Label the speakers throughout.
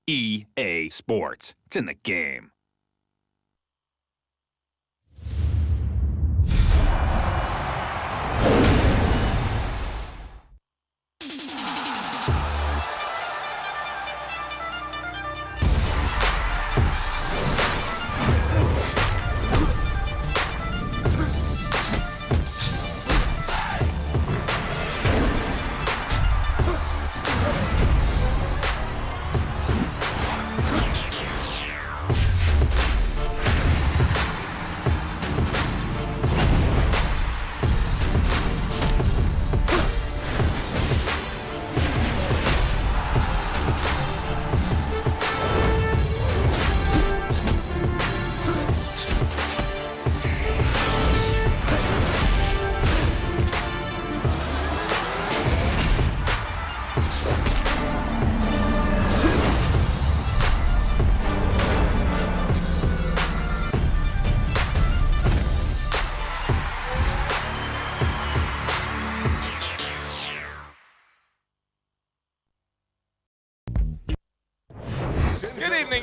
Speaker 1: EA Sports. It's in the game.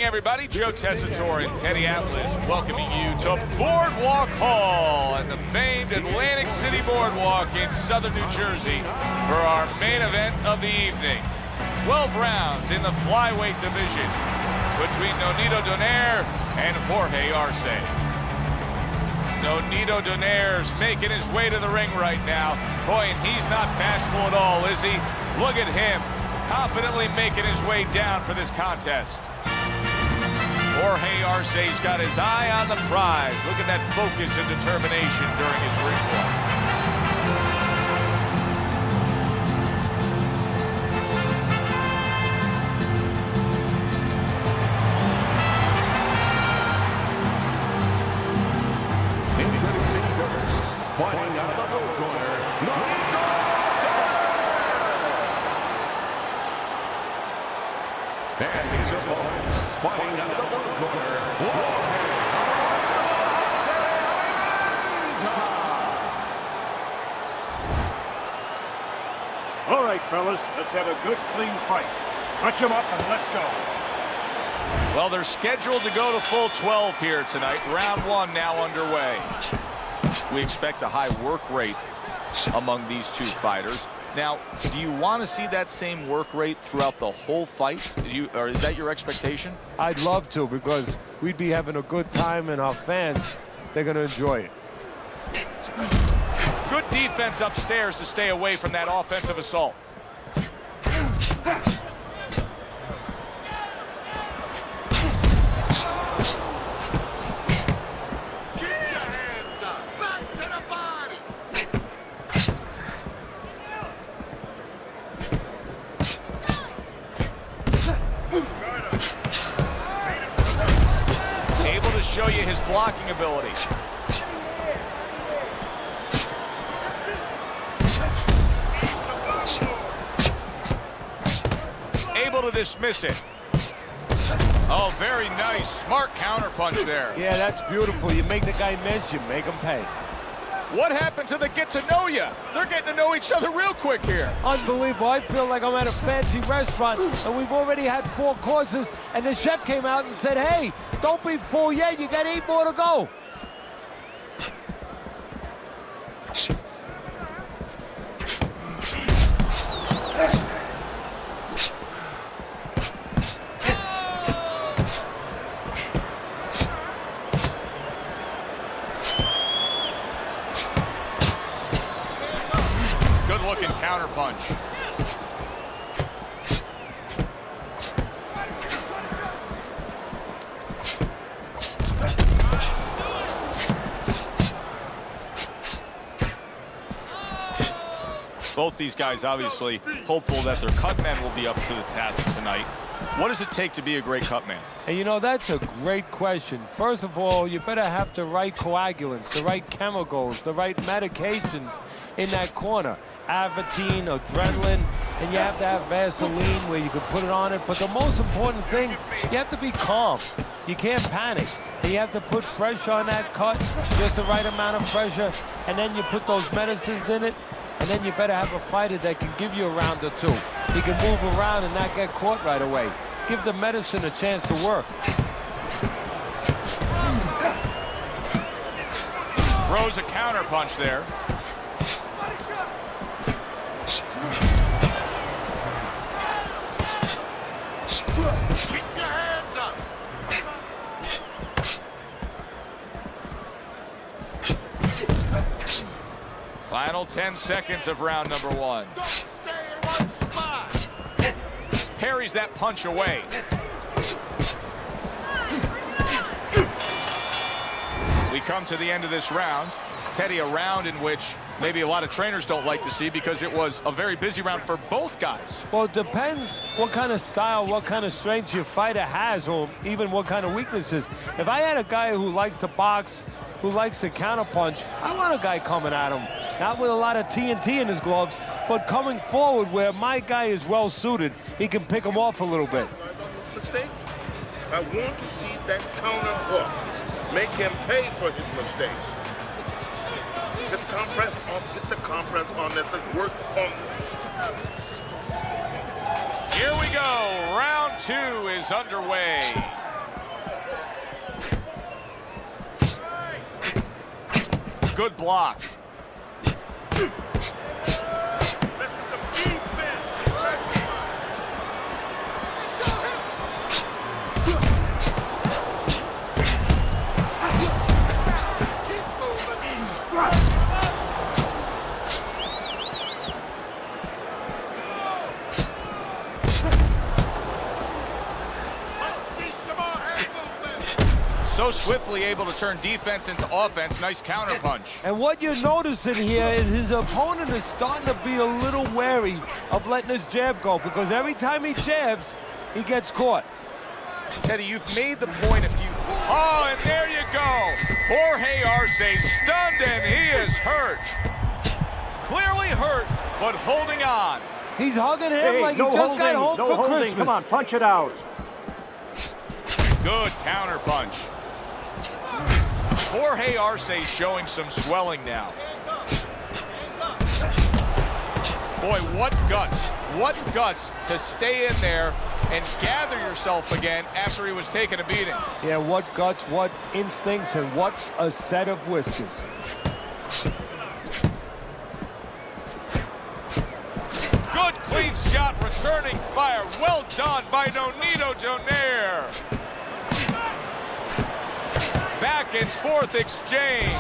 Speaker 2: Everybody, Joe Tessitore and Teddy Atlas welcoming you to Boardwalk Hall and the famed Atlantic City Boardwalk in southern New Jersey for our main event of the evening. 12 rounds in the flyweight division between Nonito Donaire and Jorge Arce. Nonito Donaire's making his way to the ring right now. Boy, and he's not bashful at all, is he? Look at him, confidently making his way down for this contest. Jorge Arce's got his eye on the prize. Look at that focus and determination during his ring walk.
Speaker 3: Introducing first, fighting out of the blue corner, Nonito. And his opponents, fighting out of the blue corner,
Speaker 4: All right, fellas, let's have a good, clean fight. Touch him up and let's go.
Speaker 2: Well, they're scheduled to go to full 12 here tonight. Round one now underway. We expect a high work rate among these two fighters. Now, do you want to see that same work rate throughout the whole fight? Or is that your expectation?
Speaker 5: I'd love to, because we'd be having a good time and our fans, they're going to enjoy it.
Speaker 2: Good defense upstairs to stay away from that offensive assault. Able to show you his blocking ability. Able to dismiss it. Oh, very nice. Smart counterpunch there.
Speaker 5: Yeah, that's beautiful. You make the guy miss, you make him pay.
Speaker 2: What happened to the get to know you? They're getting to know each other real quick here.
Speaker 5: Unbelievable. I feel like I'm at a fancy restaurant, and we've already had 4 courses, and the chef came out and said, hey, don't be full yet. You got 8 more to go.
Speaker 2: Good-looking counterpunch. Both these guys obviously hopeful that their cut men will be up to the task tonight. What does it take to be a great cut man?
Speaker 5: And you know, that's a great question. First of all, you better have the right coagulants, the right chemicals, the right medications in that corner. Avatine, adrenaline, and you have to have Vaseline where you can put it on it. But the most important thing, you have to be calm. You can't panic. And you have to put pressure on that cut, just the right amount of pressure, and then you put those medicines in it, and then you better have a fighter that can give you a round or two. He can move around and not get caught right away. give the medicine a chance to work.
Speaker 2: Throws a counter punch there.
Speaker 6: Keep your hands up.
Speaker 2: Final 10 seconds of round number 1.
Speaker 6: Don't stay in one spot.
Speaker 2: Parries that punch away. We come to the end of this round. Teddy, a round in which maybe a lot of trainers don't like to see because it was a very busy round for both guys.
Speaker 5: Well, it depends what kind of style, what kind of strength your fighter has, or even what kind of weaknesses. If I had a guy who likes to box, who likes to counterpunch, I want a guy coming at him, not with a lot of TNT in his gloves, but coming forward where my guy is well suited. He can pick him off a little bit.
Speaker 6: Mistakes? I want to see that counter hook. Make him pay for his mistakes. Get the compress on that thing. Work on it.
Speaker 2: Here we go. Round 2 is underway. Good block. So swiftly able to turn defense into offense. Nice counter punch.
Speaker 5: And what you're noticing here is his opponent is starting to be a little wary of letting his jab go, because every time he jabs, he gets caught.
Speaker 2: Teddy, you've made the point a few... Oh, and there you go. Jorge Arce stunned, and he is hurt. Clearly hurt, but holding on.
Speaker 5: He's hugging him like he just got home for Christmas.
Speaker 4: Come on, punch it out.
Speaker 2: Good counter punch. Jorge Arce showing some swelling now. Boy, what guts. What guts to stay in there and gather yourself again after he was taking a beating.
Speaker 5: Yeah, what guts, what instincts, and what's a set of whiskers.
Speaker 2: Good clean shot, returning fire. Well done by Nonito Donaire. Back and forth exchange.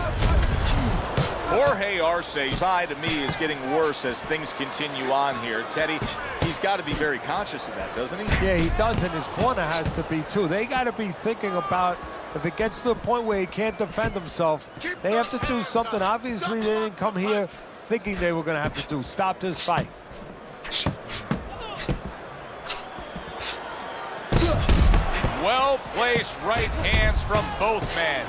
Speaker 2: Jorge Arce's side to me is getting worse as things continue on here. Teddy, he's got to be very conscious of that, doesn't he?
Speaker 5: Yeah, he does, and his corner has to be too. They got to be thinking about, if it gets to the point where he can't defend himself, they have to do something. Obviously, they didn't come here thinking they were going to have to do. Stop this fight.
Speaker 2: Well-placed right hands from both men.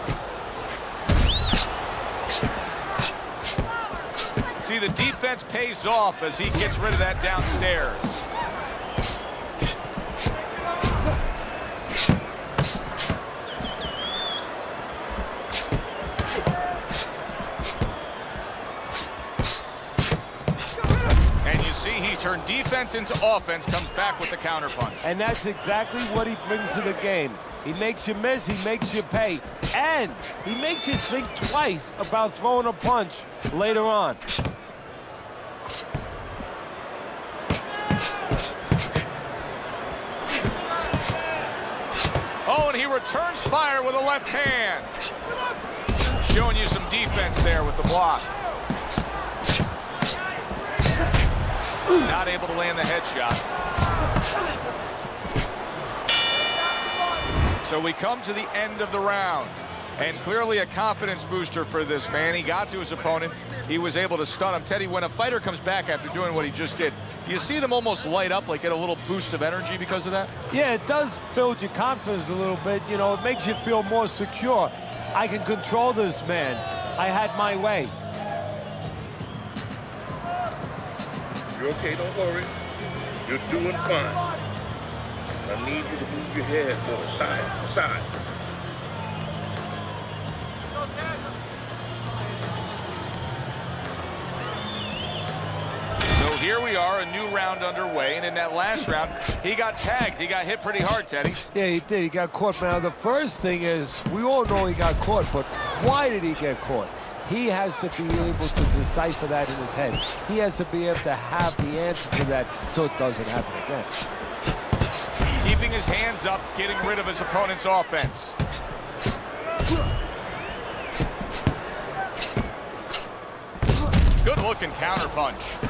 Speaker 2: See, the defense pays off as he gets rid of that downstairs. And you see he turned defense into offense, comes back with the counterpunch.
Speaker 5: And that's exactly what he brings to the game. He makes you miss, he makes you pay, and he makes you think twice about throwing a punch later on.
Speaker 2: Oh, and he returns fire with a left hand. Showing you some defense there with the block. Not able to land the headshot. So we come to the end of the round. And clearly a confidence booster for this man. He got to his opponent. He was able to stun him. Teddy, when a fighter comes back after doing what he just did, do you see them almost light up, like get a little boost of energy because of that?
Speaker 5: Yeah, it does build your confidence a little bit. You know, it makes you feel more secure. I can control this man. I had my way.
Speaker 6: You're okay, don't worry. You're doing fine. I need you to move your head more side to side.
Speaker 2: here we are, a new round underway, and in that last round, he got tagged. He got hit pretty hard, Teddy.
Speaker 5: Yeah, he did. He got caught. Now, the first thing is, we all know he got caught, but why did he get caught? He has to be able to decipher that in his head. He has to be able to have the answer to that so it doesn't happen again.
Speaker 2: Keeping his hands up, getting rid of his opponent's offense. Good-looking counterpunch.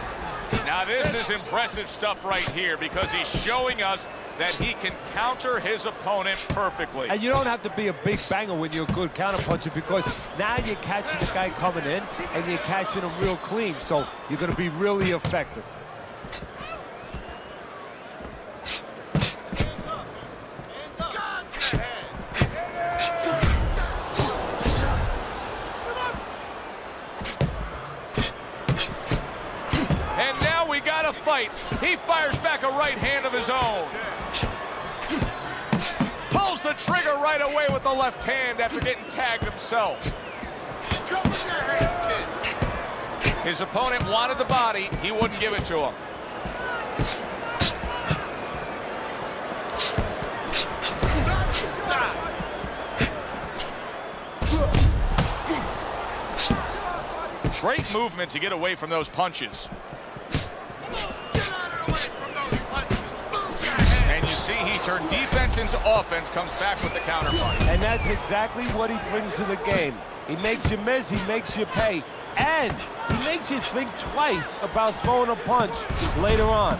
Speaker 2: Now this is impressive stuff right here because he's showing us that he can counter his opponent perfectly.
Speaker 5: And you don't have to be a big banger when you're a good counterpuncher because now you're catching the guy coming in and you're catching him real clean. So you're going to be really effective.
Speaker 2: Fight. He fires back a right hand of his own. Pulls the trigger right away with the left hand after getting tagged himself. His opponent wanted the body. He wouldn't give it to him. Great movement to get away from those punches. And you see he turned defense into offense, comes back with the counter punch.
Speaker 5: And that's exactly what he brings to the game. He makes you miss, he makes you pay, and he makes you think twice about throwing a punch later on.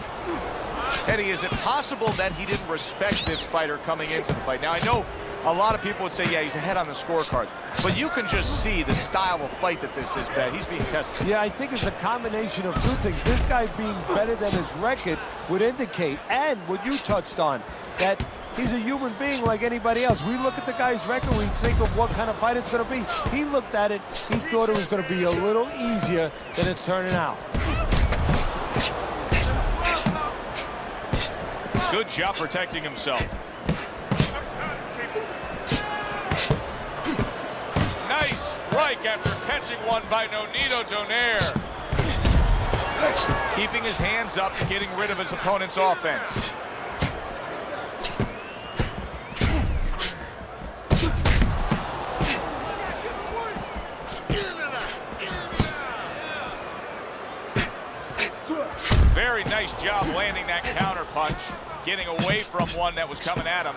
Speaker 2: Teddy, is it possible that he didn't respect this fighter coming into the fight? Now, I know a lot of people would say, yeah, he's ahead on the scorecards, but you can just see the style of fight that this is, Ben. He's being tested.
Speaker 5: Yeah, I think it's a combination of two things. This guy being better than his record would indicate, and what you touched on, that he's a human being like anybody else. We look at the guy's record, we think of what kind of fight it's going to be. He looked at it, he thought it was going to be a little easier than it's turning out.
Speaker 2: Good job protecting himself. Nice strike after catching one by Nonito Donaire. Keeping his hands up, getting rid of his opponent's offense. Very nice job landing that counter punch, getting away from one that was coming at him.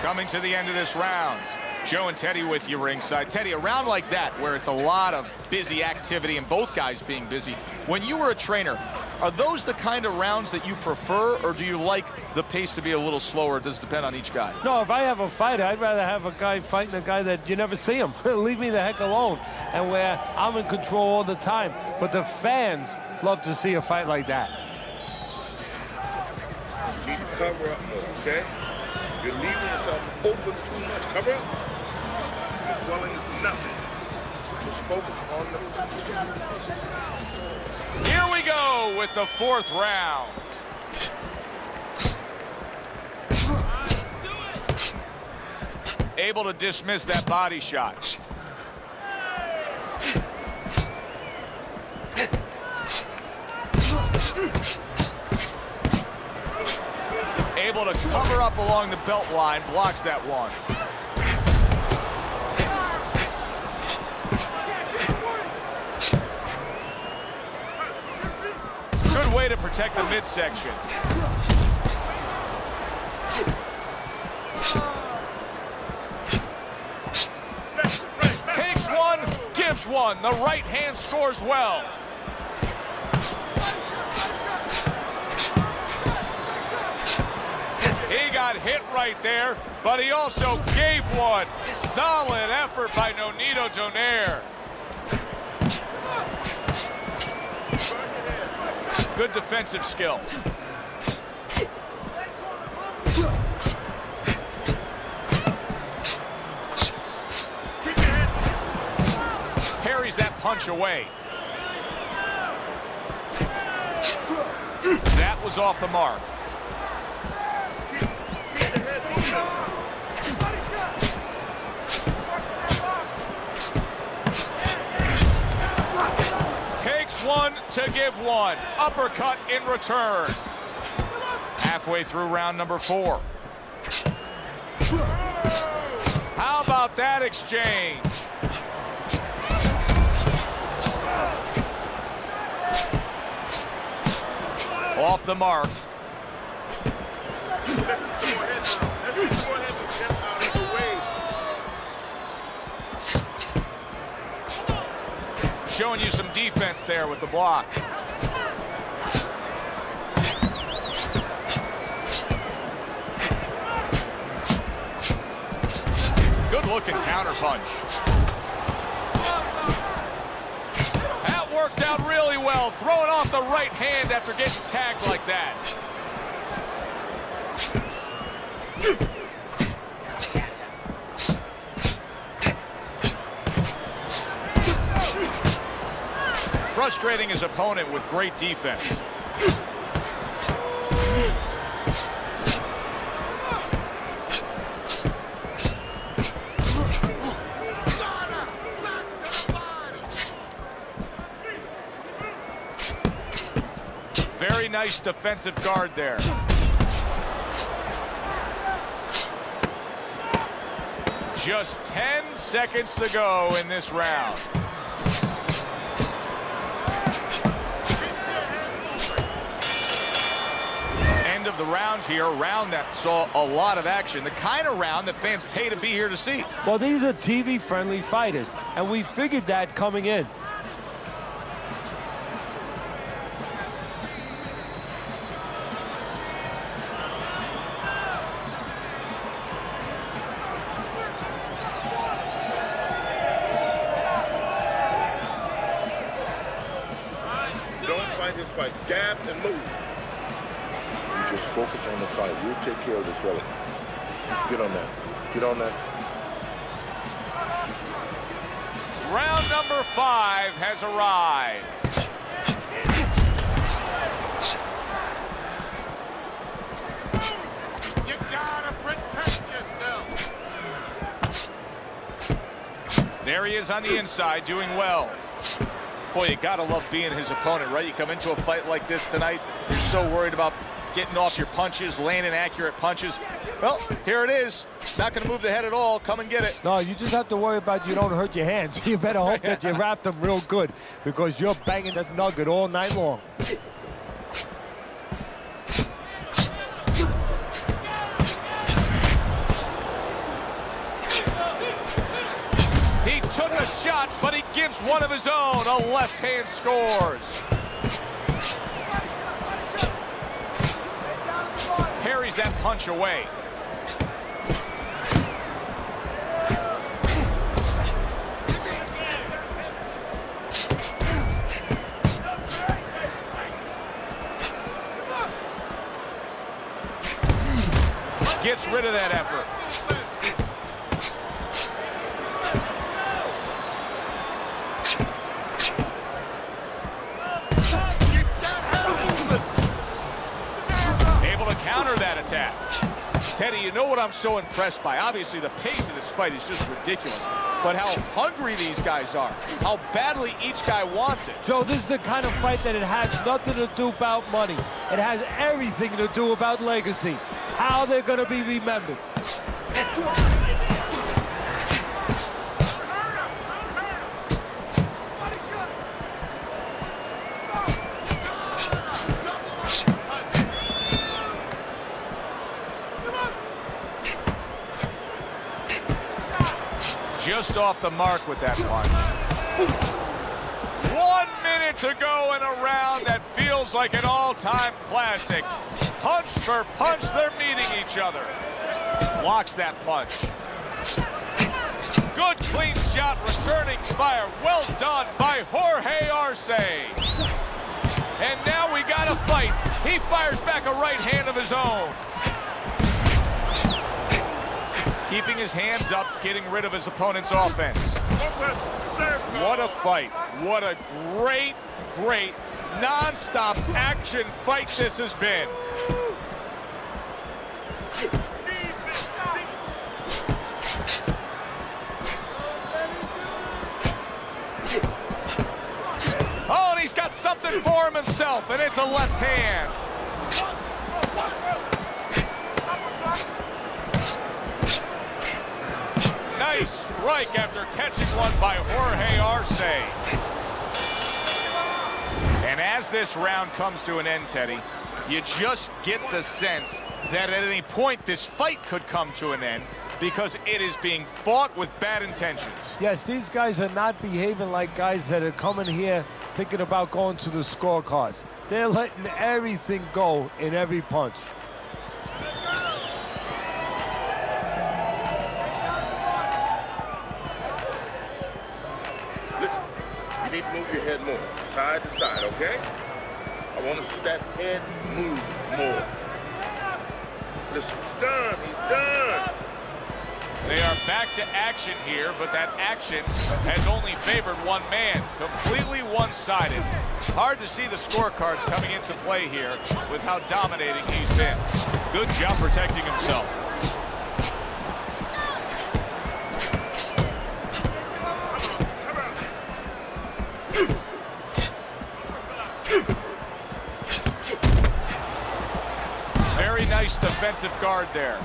Speaker 2: Coming to the end of this round, Joe and Teddy with you ringside. Teddy, a round like that where it's a lot of busy activity and both guys being busy, when you were a trainer, are those the kind of rounds that you prefer, or do you like the pace to be a little slower? It does depend on each guy.
Speaker 5: No, if I have a fight, I'd rather have a guy fighting a guy that you never see him. Leave me the heck alone. And where I'm in control all the time. But the fans love to see a fight like that.
Speaker 6: You need to cover up more, okay? You're leaving yourself open too much. Cover up. This swelling is nothing. Just focus on the fight.
Speaker 2: Here we go with the fourth round. Able to dismiss that body shot. Able to cover up along the belt line, blocks that one. Good way to protect the midsection. Takes one, gives one. The right hand scores well. He got hit right there, but he also gave one. Solid effort by Nonito Donaire. Good defensive skill. Parries that punch away. That was off the mark. to give one. Uppercut in return. Halfway through round number 4. How about that exchange? Off the mark.
Speaker 6: Let's go ahead and get out of the way.
Speaker 2: Showing you some defense there with the block. Good looking counter punch. That worked out really well, throwing off the right hand after getting tagged like that. Frustrating his opponent with great defense. Very nice defensive guard there. Just 10 seconds to go in this round. End of the round here, a round that saw a lot of action, the kind of round that fans pay to be here to see.
Speaker 5: Well, these are TV-friendly fighters, and we figured that coming in.
Speaker 6: This fight, gap and move. You just focus on the fight. You'll take care of this fella. Get on that. Get on that.
Speaker 2: Round number 5 has arrived.
Speaker 6: You gotta protect yourself.
Speaker 2: There he is on the inside, doing well. Boy, you gotta love being his opponent, right? You come into a fight like this tonight, you're so worried about getting off your punches, landing accurate punches. Well, here it is. Not gonna move the head at all. Come and get it.
Speaker 5: No, you just have to worry about you don't hurt your hands. You better hope that you wrap them real good, because you're banging that nugget all night long.
Speaker 2: He took a shot, but he gives one of his own. A left hand scores. Parries that punch away. Gets rid of that effort. Counter that attack. Teddy, you know what I'm so impressed by? Obviously, the pace of this fight is just ridiculous. But how hungry these guys are. How badly each guy wants it.
Speaker 5: Joe, this is the kind of fight that it has nothing to do about money. It has everything to do about legacy. How they're going to be remembered.
Speaker 2: Just off the mark with that punch. 1 minute to go in a round that feels like an all-time classic. Punch for punch, they're meeting each other. Blocks that punch. Good clean shot, returning fire. Well done by Jorge Arce. And now we got a fight. He fires back a right hand of his own. Keeping his hands up, getting rid of his opponent's offense. What a fight. What a great, great, non-stop action fight this has been. Oh, and he's got something for him himself, and it's a left hand. Nice strike after catching one by Jorge Arce. And as this round comes to an end, Teddy, you just get the sense that at any point this fight could come to an end because it is being fought with bad intentions.
Speaker 5: Yes, these guys are not behaving like guys that are coming here thinking about going to the scorecards. They're letting everything go in every punch.
Speaker 6: Listen, you need to move your head more, side to side, okay? I want to see that head move more. Listen, he's done, he's done.
Speaker 2: They are back to action here, but that action has only favored one man, completely one-sided. Hard to see the scorecards coming into play here with how dominating he's been. Good job protecting himself. Very nice defensive guard there.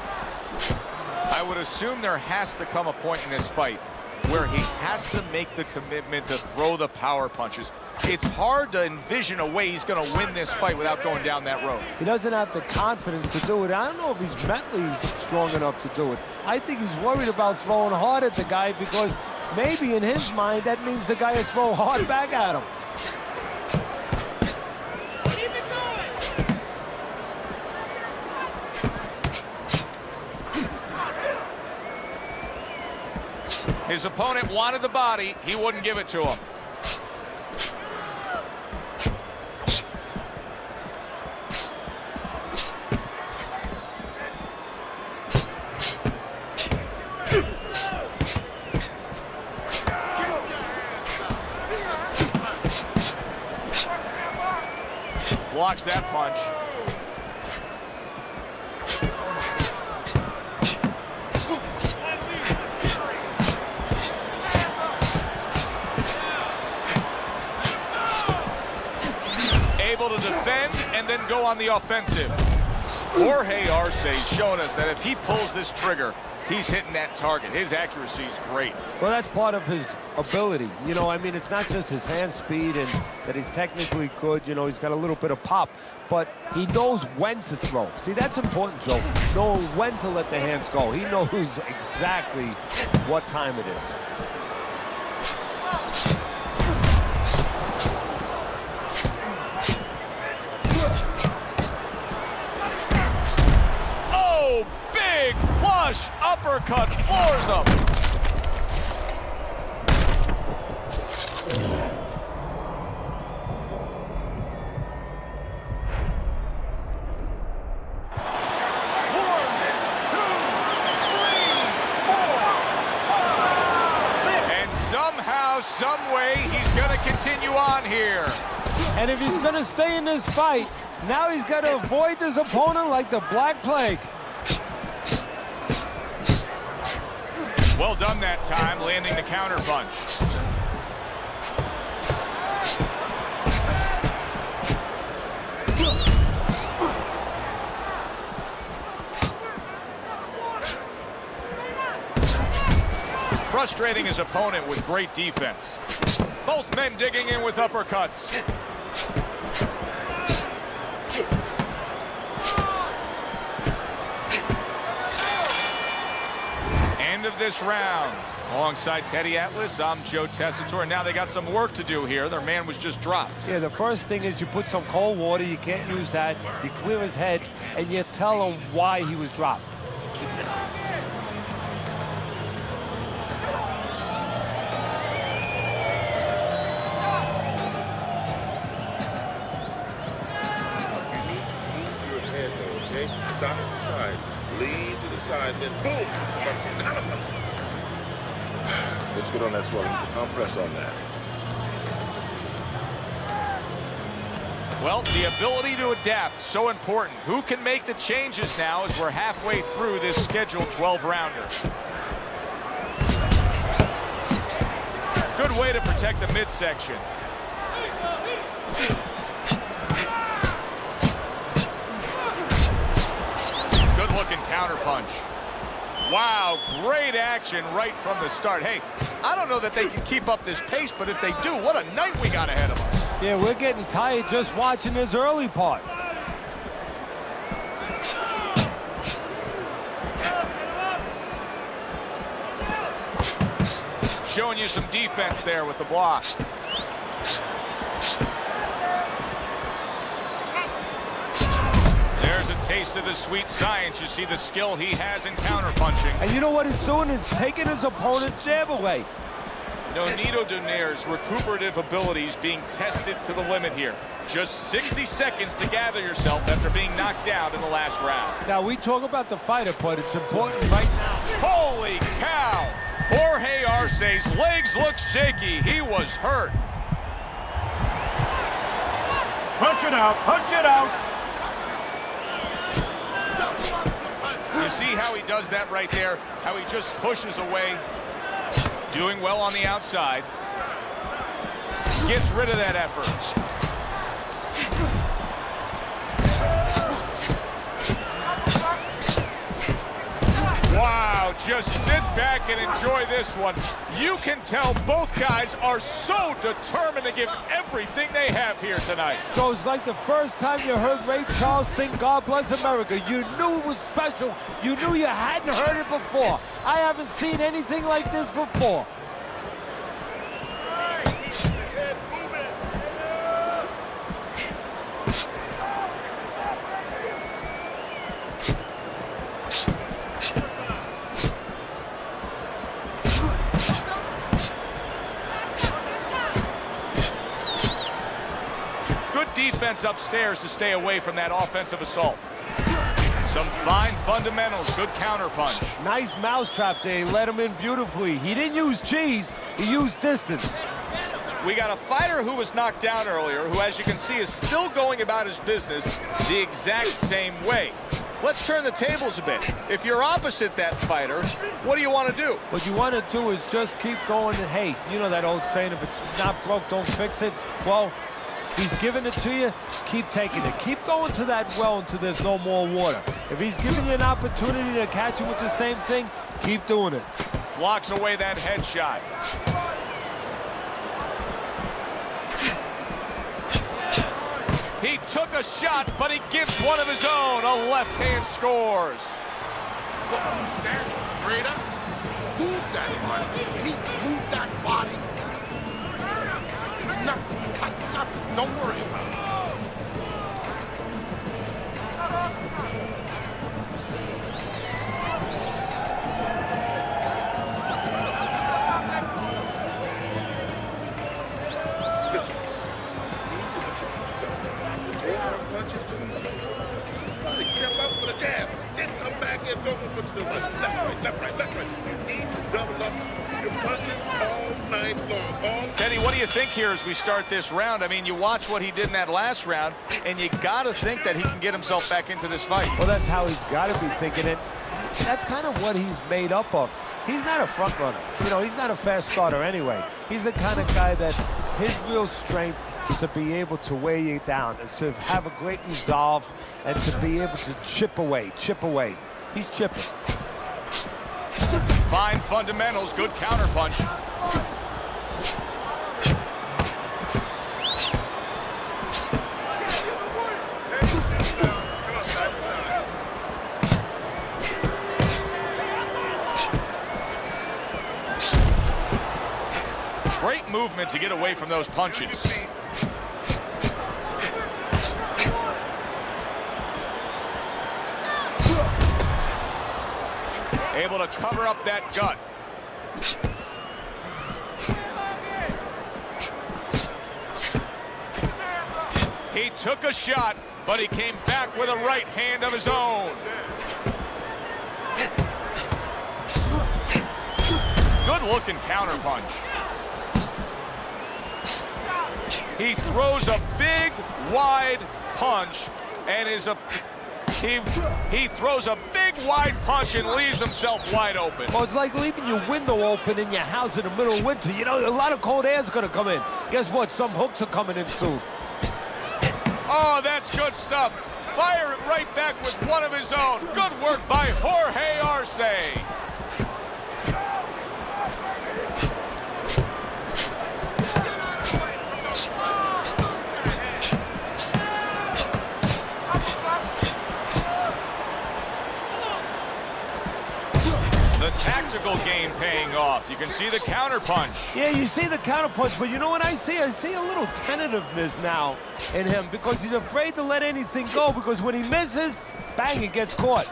Speaker 2: I would assume there has to come a point in this fight where he has to make the commitment to throw the power punches. It's hard to envision a way he's going to win this fight without going down that road.
Speaker 5: He doesn't have the confidence to do it. I don't know if he's mentally strong enough to do it. I think he's worried about throwing hard at the guy because maybe in his mind that means the guy will throw hard back at him.
Speaker 2: His opponent wanted the body. He wouldn't give it to him. Blocks that punch. Able to defend and then go on the offensive. Jorge Arce showing us that if he pulls this trigger, he's hitting that target. His accuracy is great.
Speaker 5: Well, that's part of his ability. You know, I mean, it's not just his hand speed and that he's technically good. You know, he's got a little bit of pop, but he knows when to throw. See, that's important, Joe. Knowing when to let the hands go. He knows exactly what time it is.
Speaker 2: Big flush uppercut floors him. And somehow, some way, he's going to continue on here.
Speaker 5: And if he's going to stay in this fight, now he's got to avoid his opponent like the Black Plague.
Speaker 2: Well done that time, landing the counter punch. Frustrating his opponent with great defense. Both men digging in with uppercuts. End of this round. Alongside Teddy Atlas, I'm Joe Tessitore. And now they got some work to do here. Their man was just dropped.
Speaker 5: Yeah, the first thing is you put some cold water. You can't use that. You clear his head, and you tell him why he was dropped.
Speaker 6: Side to side, lean to the side, then boom! Let's get on that swelling. Compress on that.
Speaker 2: Well, the ability to adapt, so important. Who can make the changes now as we're halfway through this scheduled 12-rounder? Good way to protect the midsection. Good-looking counterpunch. Wow, great action right from the start. Hey, I don't know that they can keep up this pace, but if they do, what a night we got ahead of us.
Speaker 5: Yeah, we're getting tired just watching this early part.
Speaker 2: Showing you some defense there with the block. There's a taste of the sweet science. You see the skill he has in counterpunching.
Speaker 5: And you know what he's doing is taking his opponent's jab away.
Speaker 2: Nonito Donaire's recuperative abilities being tested to the limit here. Just 60 seconds to gather yourself after being knocked out in the last round.
Speaker 5: Now, we talk about the fighter, but it's important right now.
Speaker 2: Holy cow! Jorge Arce's legs look shaky. He was hurt.
Speaker 4: Punch it out, punch it out.
Speaker 2: You see how he does that right there? How he just pushes away. Doing well on the outside. Gets rid of that effort. Wow, just sit back and enjoy this one. You can tell both guys are so determined to give everything they have here tonight.
Speaker 5: So it's like the first time you heard Ray Charles sing God Bless America. You knew it was special. You knew you hadn't heard it before. I haven't seen anything like this before.
Speaker 2: Defense upstairs to stay away from that offensive assault. Some fine fundamentals, good counterpunch.
Speaker 5: Nice mousetrap there. He let him in beautifully. He didn't use cheese, he used distance.
Speaker 2: We got a fighter who was knocked down earlier, who, as you can see, is still going about his business the exact same way. Let's turn the tables a bit. If you're opposite that fighter, what do you want to do?
Speaker 5: What you want to do is just keep going. Hey, you know that old saying, if it's not broke, don't fix it. Well, he's giving it to you, keep taking it. Keep going to that well until there's no more water. If he's giving you an opportunity to catch him with the same thing, keep doing it.
Speaker 2: Blocks away that headshot. He took a shot, but he gives one of his own. A left hand scores.
Speaker 6: Stand straight up. Move that body. You need to move that body. It's nothing. Nothing. Don't worry about it. Listen. Punches to the step up for the jabs. Then come back and throw them punches to the left, right, left, right, left, right. You need to double up your punches all night long.
Speaker 2: Teddy, what do you think here as we start this round? I mean, you watch what he did in that last round, and you got to think that he can get himself back into this fight.
Speaker 5: Well, that's how he's got to be thinking it. That's kind of what he's made up of. He's not a front runner. You know, he's not a fast starter anyway. He's the kind of guy that his real strength is to be able to weigh you down and to have a great resolve and to be able to chip away. He's chipping.
Speaker 2: Fine fundamentals, good counterpunch. Great movement to get away from those punches. Able to cover up that gut. He took a shot, but he came back with a right hand of his own. Good-looking counterpunch. He throws a big, wide punch and he throws a big, wide punch and leaves himself wide open.
Speaker 5: Well, it's like leaving your window open in your house in the middle of winter. You know, a lot of cold air is going to come in. Guess what? Some hooks are coming in soon.
Speaker 2: Oh, that's good stuff. firing right back with one of his own. Good work by Jorge Arce. The tactical game paying off. You can see the counter punch.
Speaker 5: Yeah, you see the counter punch, but you know what I see? I see a little tentativeness now in him because he's afraid to let anything go because when he misses, bang, it gets caught.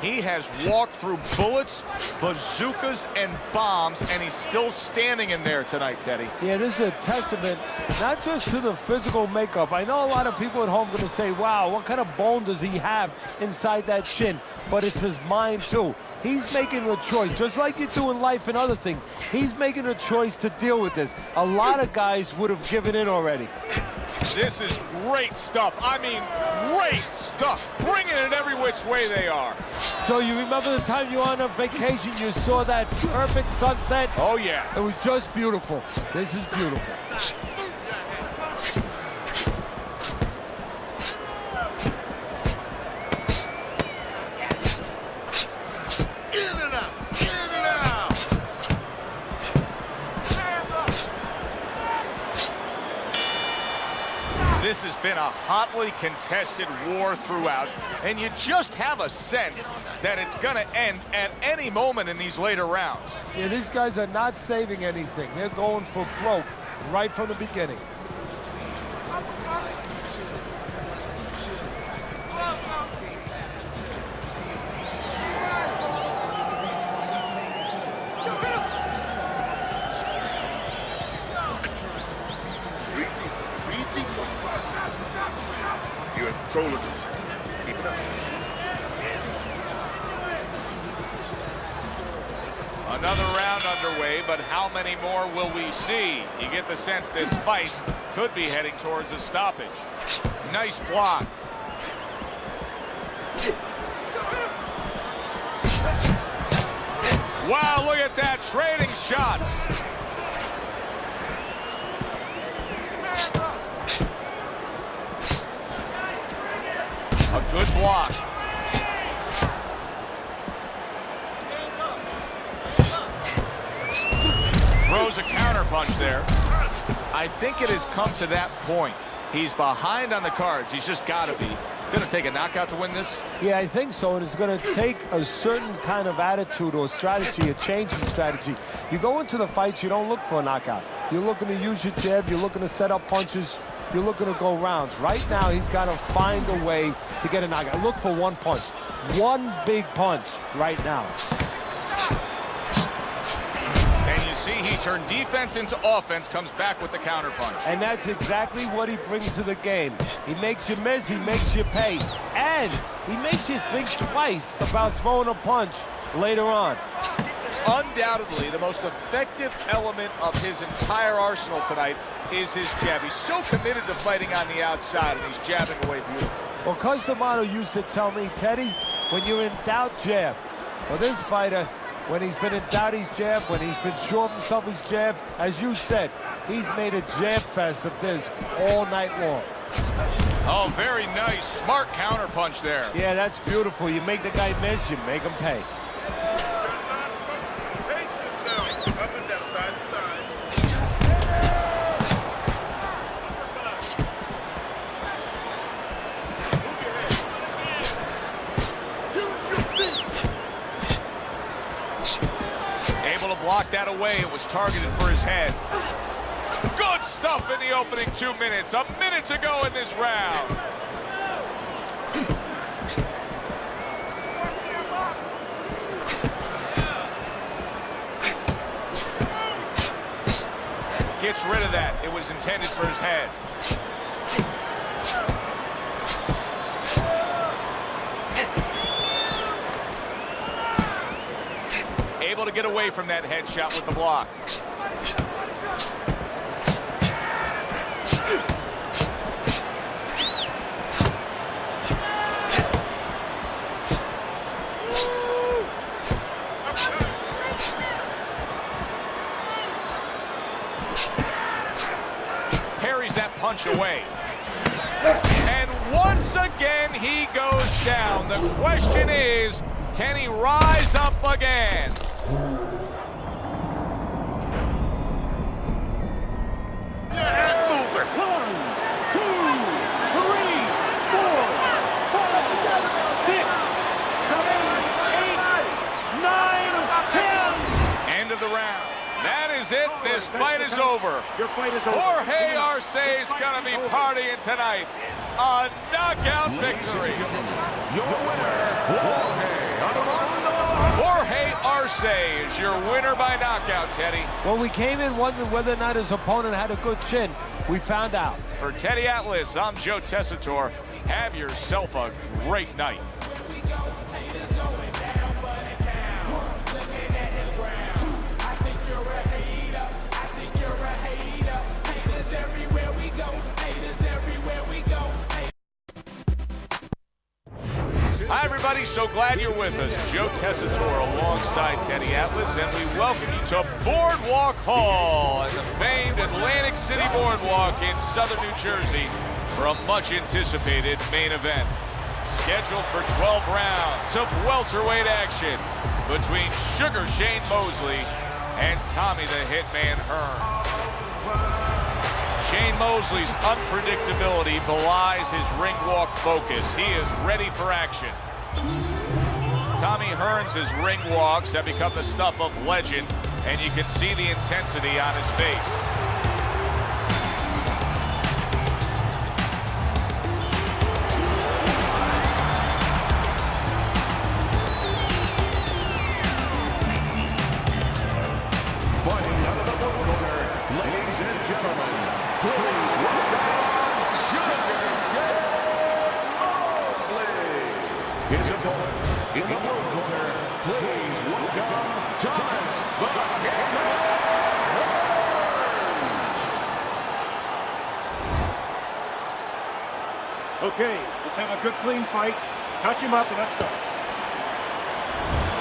Speaker 2: He has walked through bullets, bazookas, and bombs, and he's still standing in there tonight, Teddy.
Speaker 5: Yeah, this is a testament not just to the physical makeup. I know a lot of people at home are going to say, wow, what kind of bone does he have inside that chin? But it's his mind, too. He's making a choice, just like you do in life and other things. He's making a choice to deal with this. A lot of guys would have given in already.
Speaker 2: This is great stuff. I mean, great stuff. Bringing it every which way they are.
Speaker 5: So you remember the time you were on a vacation, you saw that perfect sunset?
Speaker 2: Oh, yeah.
Speaker 5: It was just beautiful. This is beautiful.
Speaker 2: This has been a hotly contested war throughout, and you just have a sense that it's going to end at any moment in these later rounds.
Speaker 5: Yeah, these guys are not saving anything. They're going for broke right from the beginning.
Speaker 6: You're in control of this. Keep it up.
Speaker 2: Another round underway, but how many more will we see? You get the sense this fight could be heading towards a stoppage. Nice block. Wow, look at that, trading shots. A good block. Throws a counter punch there. I think it has come to that point. He's behind on the cards. He's just got to be. Going to take a knockout to win this?
Speaker 5: Yeah, I think so, and it's going to take a certain kind of attitude or strategy, a change in strategy. You go into the fights, you don't look for a knockout. You're looking to use your jab, you're looking to set up punches, you're looking to go rounds. Right now, he's got to find a way to get a knockout. Look for one punch. One big punch right now.
Speaker 2: And you see he turned defense into offense, comes back with the counter punch.
Speaker 5: And that's exactly what he brings to the game. He makes you miss, he makes you pay. And he makes you think twice about throwing a punch later on.
Speaker 2: Undoubtedly, the most effective element of his entire arsenal tonight is his jab. He's so committed to fighting on the outside, and he's jabbing away beautifully.
Speaker 5: Well, Customato used to tell me, Teddy, when you're in doubt, jab. Well, this fighter, when he's been in doubt, he's jabbed. When he's been sure of himself, he's jabbed. As you said, he's made a jab fest of this all night long.
Speaker 2: Oh, very nice. Smart counter punch there.
Speaker 5: Yeah, that's beautiful. You make the guy miss, you make him pay.
Speaker 2: Able to block that away. It was targeted for his head. Good stuff in the opening 2 minutes. A minute to go in this round. Gets rid of that. It was intended for his head. Able to get away from that headshot with the block. Parries that punch away. And once again he goes down. The question is, can he rise up again?
Speaker 6: Your head moving.
Speaker 4: 1, 2, 3, 4, 5, 6, 7, 8, 9, 10.
Speaker 2: End of the round. That is it. This fight is over.
Speaker 4: Your fight is over.
Speaker 2: Jorge Arce is going to be partying tonight. A knockout victory.
Speaker 3: Your winner,
Speaker 2: Jorge Arce is your winner by knockout, Teddy.
Speaker 5: When we came in wondering whether or not his opponent had a good chin, we found out.
Speaker 2: For Teddy Atlas, I'm Joe Tessitore. Have yourself a great night. Hi, everybody. So glad you're with us. Joe Tessitore alongside Teddy Atlas, and we welcome you to Boardwalk Hall and the famed Atlantic City Boardwalk in southern New Jersey for a much-anticipated main event. Scheduled for 12 rounds of welterweight action between Sugar Shane Mosley and Tommy the Hitman Hearns. Shane Mosley's unpredictability belies his ring walk focus. He is ready for action. Tommy Hearns' ring walks have become the stuff of legend, and you can see the intensity on his face.
Speaker 3: fighting out of the blue corner, ladies and gentlemen, please welcome Sugar Shane Mosley. His opponents in the blue corner, please welcome Thomas the Hitman Hearns.
Speaker 4: Okay, let's have a good clean fight. Touch him up and let's go.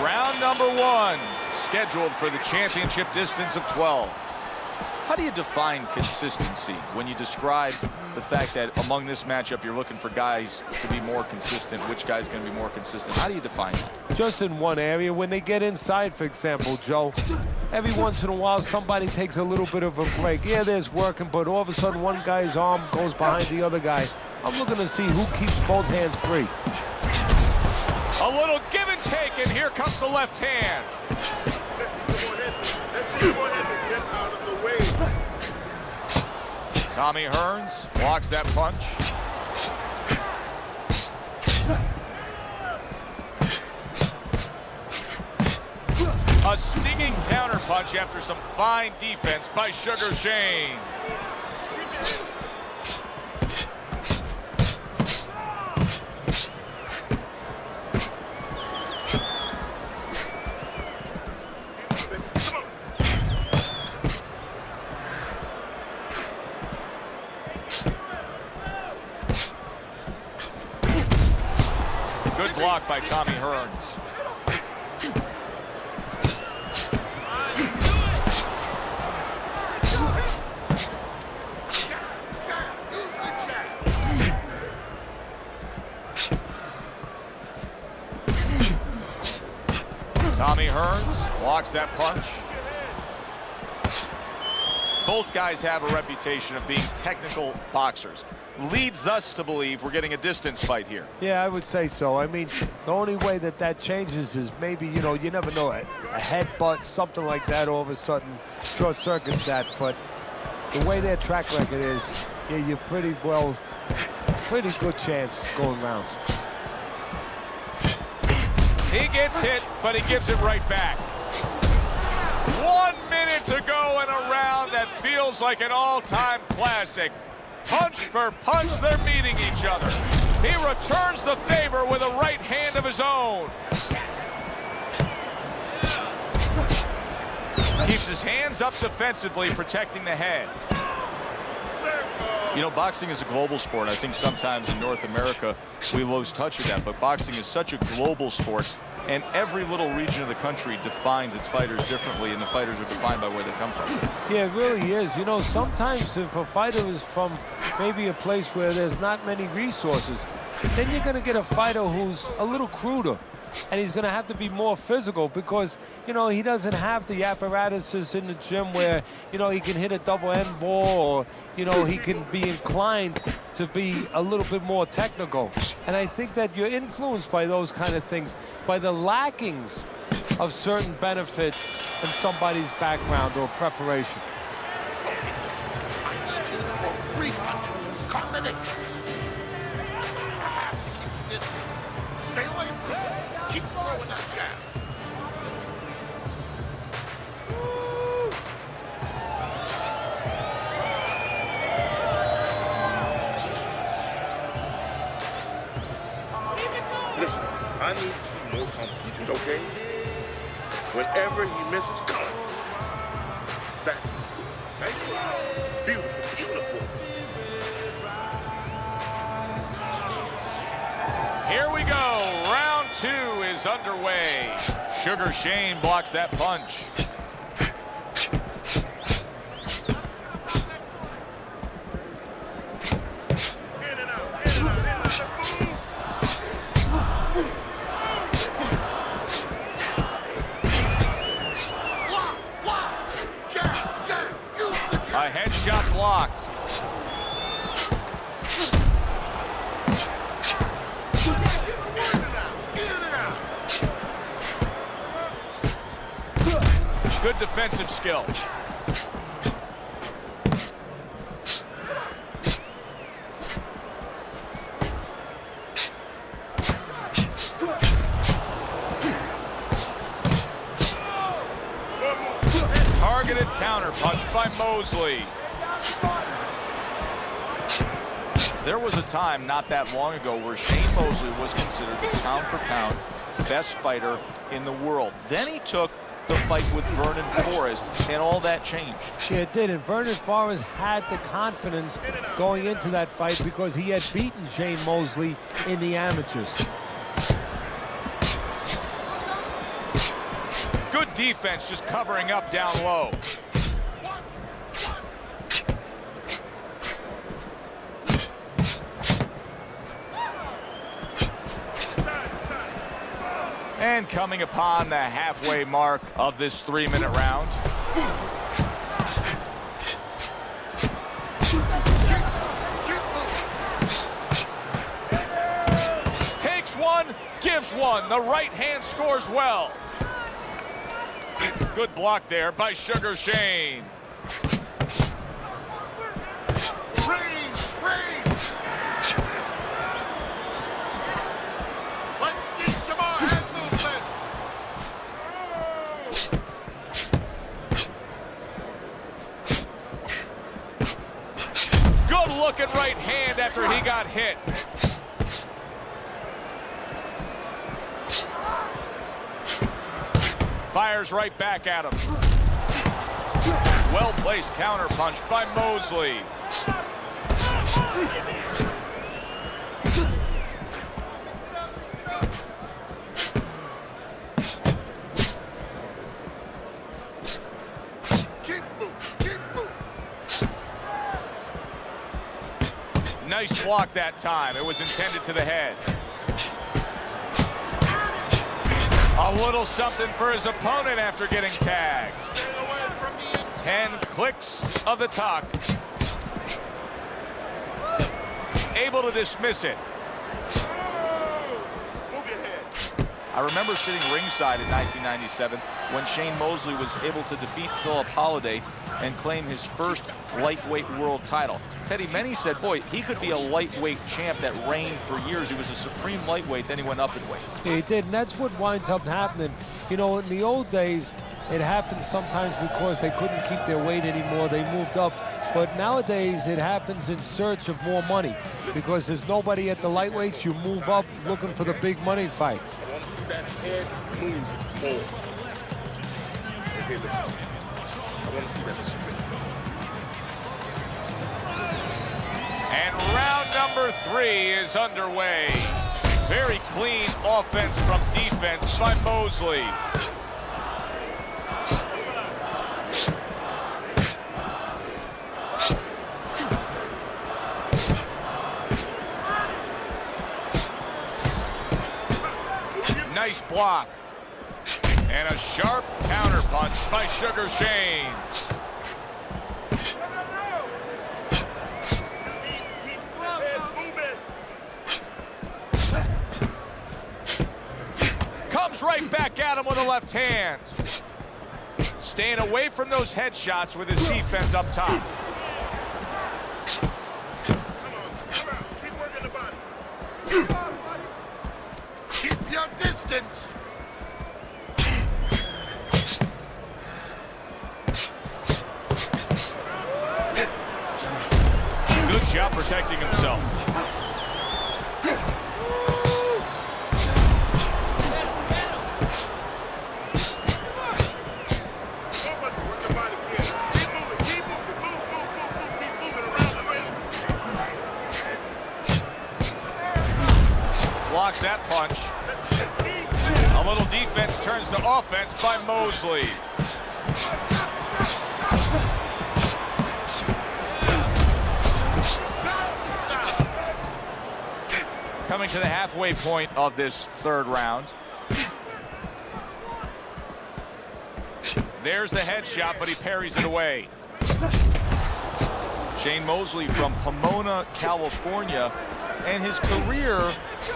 Speaker 2: Round number one, scheduled for the championship distance of 12. How do you define consistency when you describe the fact that among this matchup you're looking for guys to be more consistent? Which guy's going to be more consistent? How do you define that?
Speaker 5: Just in one area, when they get inside, for example, Joe, every once in a while somebody takes a little bit of a break. Yeah, there's working, but all of a sudden one guy's arm goes behind the other guy. I'm looking to see who keeps both hands free.
Speaker 2: A little give and take, and here comes the left hand. Tommy Hearns blocks that punch. A stinging counter punch after some fine defense by Sugar Shane. Good block by Tommy Hearns. Tommy Hearns blocks that punch. Both guys have a reputation of being technical boxers. Leads us to believe we're getting a distance fight here.
Speaker 5: Yeah, I would say so. I mean, the only way that changes is maybe, you know, you never know, a headbutt, something like that, all of a sudden short circuits that. But the way their track record is, yeah, you're pretty good chance going rounds.
Speaker 2: He gets hit, but he gives it right back. 1 minute to go in a round that feels like an all-time classic. Punch for punch, they're meeting each other. He returns the favor with a right hand of his own. Keeps his hands up defensively, protecting the head. You know, boxing is a global sport. I think sometimes in North America we lose touch of that, but boxing is such a global sport And every little region of the country defines its fighters differently, and the fighters are defined by where they come from.
Speaker 5: Yeah, it really is. You know, sometimes if a fighter is from maybe a place where there's not many resources, then you're going to get a fighter who's a little cruder. And he's going to have to be more physical because, you know, he doesn't have the apparatuses in the gym where, you know, he can hit a double end ball or, you know, he can be inclined to be a little bit more technical. And I think that you're influenced by those kind of things, by the lackings of certain benefits in somebody's background or preparation.
Speaker 6: Stay away from it. Keep throwing that jab. Listen, I need to see more competitions, okay? Whenever he misses, cut. That. Right? Beautiful, beautiful.
Speaker 2: Here we go. Round 2 is underway. Sugar Shane blocks that punch.
Speaker 6: In and out, in and out, in and out. Block. Jab. Use the jab.
Speaker 2: A headshot blocked. Good defensive skill. Targeted counter punch by Mosley. There was a time not that long ago where Shane Mosley was considered the pound-for-pound best fighter in the world. Then he took the fight with Vernon Forrest, and all that changed.
Speaker 5: Yeah, it did, and Vernon Forrest had the confidence going into that fight because he had beaten Shane Mosley in the amateurs.
Speaker 2: Good defense, just covering up down low. And coming upon the halfway mark of this 3-minute round. Takes one, gives one. The right hand scores well. Good block there by Sugar Shane.
Speaker 6: Let's see some more head movement.
Speaker 2: Good looking right hand after he got hit. Fires right back at him. Well-placed counter punch by Mosley. Nice block that time. It was intended to the head. A little something for his opponent after getting tagged. 10 clicks of the tuck. Able to dismiss it. I remember sitting ringside in 1997 when Shane Mosley was able to defeat Philip Holliday and claim his first lightweight world title. Teddy, many said, boy, he could be a lightweight champ that reigned for years. He was a supreme lightweight, then he went up in weight.
Speaker 5: Yeah, he did, and that's what winds up happening. You know, in the old days, it happened sometimes because they couldn't keep their weight anymore. They moved up. But nowadays, it happens in search of more money because there's nobody at the lightweights. You move up looking for the big money fights.
Speaker 6: I want to see that head move more. Okay, listen. I want to see that spin.
Speaker 2: And round number 3 is underway. Very clean offense from defense by Mosley. Nice block. And a sharp counter punch by Sugar Shane. Comes right back at him with a left hand. Staying away from those headshots with his defense up top.
Speaker 6: Come on. Keep working the body. Keep your distance.
Speaker 2: Good job protecting himself. Blocks that punch. A little defense turns to offense by Mosley. Coming to the halfway point of this third round. There's the headshot, but he parries it away. Shane Mosley from Pomona, California, and his career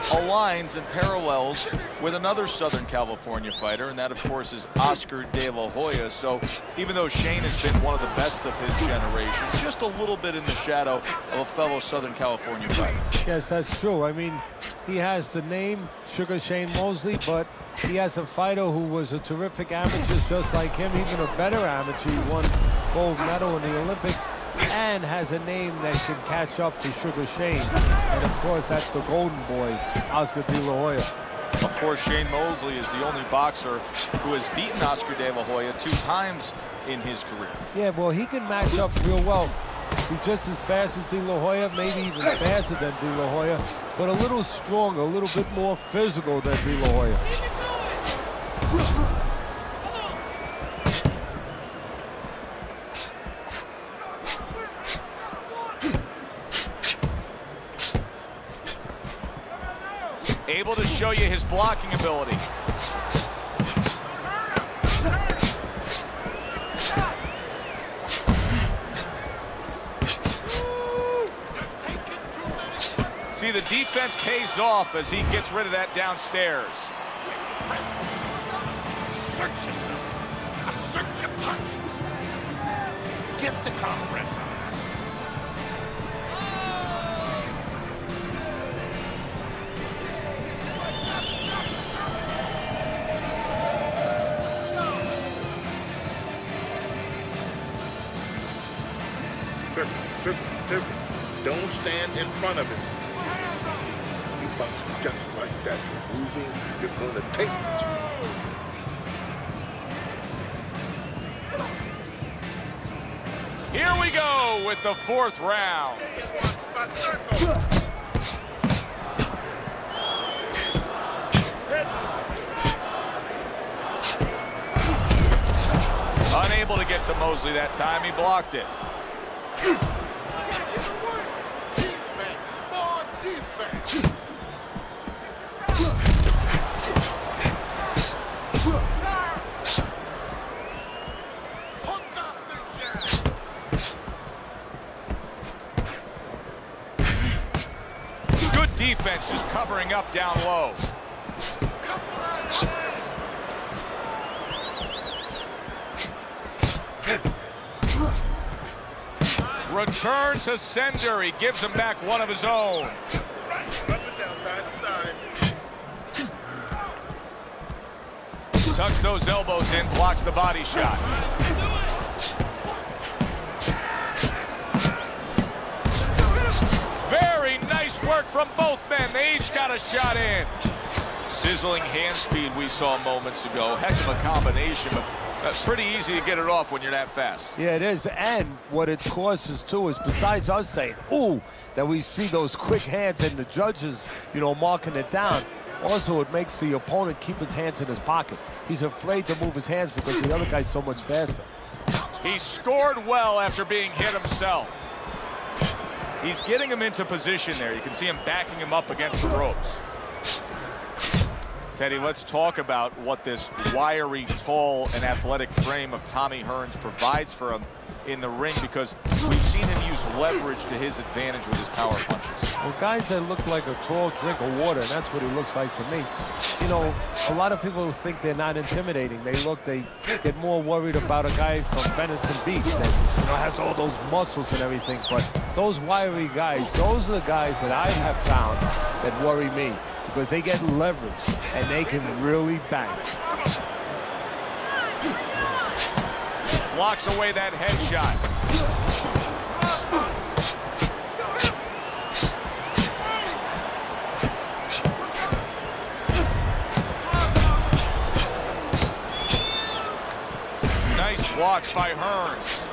Speaker 2: aligns and parallels with another Southern California fighter, and that, of course, is Oscar De La Hoya. So even though Shane has been one of the best of his generation, just a little bit in the shadow of a fellow Southern California fighter.
Speaker 5: Yes, that's true. I mean, he has the name Sugar Shane Mosley, but he has a fighter who was a terrific amateur just like him, even a better amateur. He won gold medal in the Olympics and has a name that can catch up to Sugar Shane. And of course, that's the golden boy, Oscar De La Hoya.
Speaker 2: Of course, Shane Mosley is the only boxer who has beaten Oscar De La Hoya 2 times in his career.
Speaker 5: Yeah, well, he can match up real well. He's just as fast as De La Hoya, maybe even faster than De La Hoya, but a little stronger, a little bit more physical than De La Hoya.
Speaker 2: Able to show you his blocking ability. See, the defense pays off as he gets rid of that downstairs.
Speaker 6: Search yourself. Search your punches. Get the conference. Don't stand in front of him. You box just like that. You're losing. You're going to take this.
Speaker 2: Here we go with the 4th round. Unable to get to Mosley that time. He blocked it. Good defense, just covering up down low. Return to sender. He gives him back one of his own.
Speaker 6: Up and down, side to side.
Speaker 2: Tucks those elbows in, blocks the body shot. Very nice work from both men. They each got a shot in. Sizzling hand speed we saw moments ago. Heck of a combination, but That's pretty easy to get it off when you're that fast.
Speaker 5: Yeah, it is. And what it causes, too, is besides us saying, ooh, that we see those quick hands and the judges, you know, marking it down, also it makes the opponent keep his hands in his pocket. He's afraid to move his hands because the other guy's so much faster.
Speaker 2: He scored well after being hit himself. He's getting him into position there. You can see him backing him up against the ropes. Teddy, let's talk about what this wiry, tall, and athletic frame of Tommy Hearns provides for him in the ring, because we've seen him use leverage to his advantage with his power punches.
Speaker 5: Well, guys that look like a tall drink of water, and that's what he looks like to me. You know, a lot of people think they're not intimidating. They get more worried about a guy from Venison Beach that, you know, has all those muscles and everything. But those wiry guys, those are the guys that I have found that worry me, because they get leverage and they can really bang.
Speaker 2: Blocks away that headshot. Nice blocks by Hearns.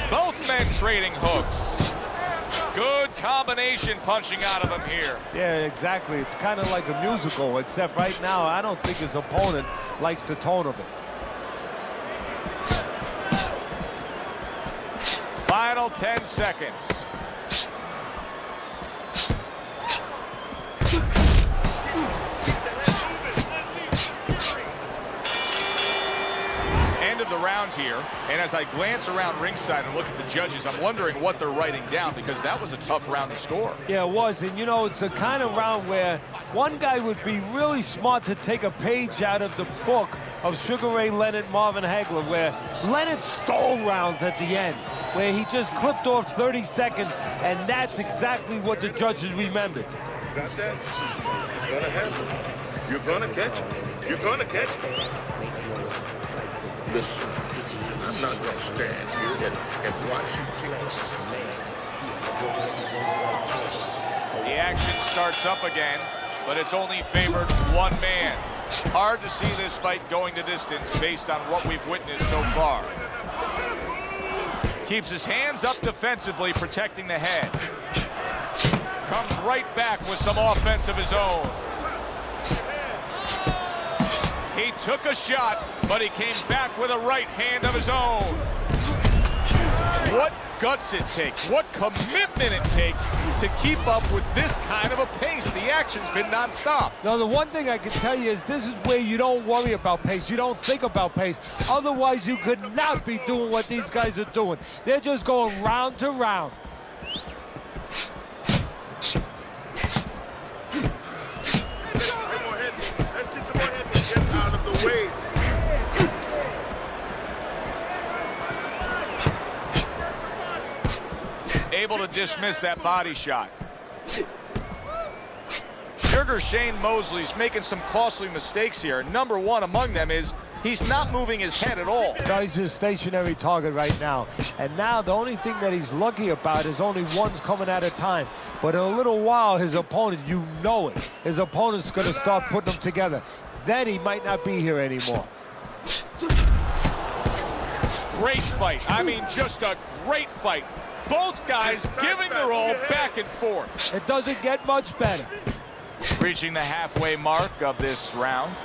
Speaker 2: Both men trading hooks. Good combination punching out of him here.
Speaker 5: Yeah, exactly. It's kind of like a musical, except right now I don't think his opponent likes the tone of it.
Speaker 2: Final 10 seconds. End of the round here, and as I glance around ringside and look at the judges, I'm wondering what they're writing down, because that was a tough round to score.
Speaker 5: Yeah, it was, and you know, it's the kind of round where one guy would be really smart to take a page out of the book of Sugar Ray Leonard, Marvin Hagler, where Leonard stole rounds at the end, where he just clipped off 30 seconds, and that's exactly what the judges remembered.
Speaker 6: Got that? It's gonna happen. You're gonna catch it. You're gonna catch it. Listen, I'm not gonna stand here and watch you take this.
Speaker 2: The action starts up again, but it's only favored one man. Hard to see this fight going the distance based on what we've witnessed so far. Keeps his hands up defensively, protecting the head. Comes right back with some offense of his own. He took a shot, but he came back with a right hand of his own. What guts it takes, what commitment it takes to keep up with this kind of a pace. The action's been nonstop.
Speaker 5: Now, the one thing I can tell you is this is where you don't worry about pace. You don't think about pace. Otherwise, you could not be doing what these guys are doing. They're just going round to round.
Speaker 2: Able to dismiss that body shot. Sugar Shane Mosley's making some costly mistakes here. Number one among them is he's not moving his head at all.
Speaker 5: He's a stationary target right now. And now the only thing that he's lucky about is only one's coming at a time. But in a little while, his opponent, you know it, his opponent's going to start putting them together. Then he might not be here anymore.
Speaker 2: Great fight. I mean, just a great fight. Both guys giving their all back and forth.
Speaker 5: It doesn't get much better.
Speaker 2: Reaching the halfway mark of this round.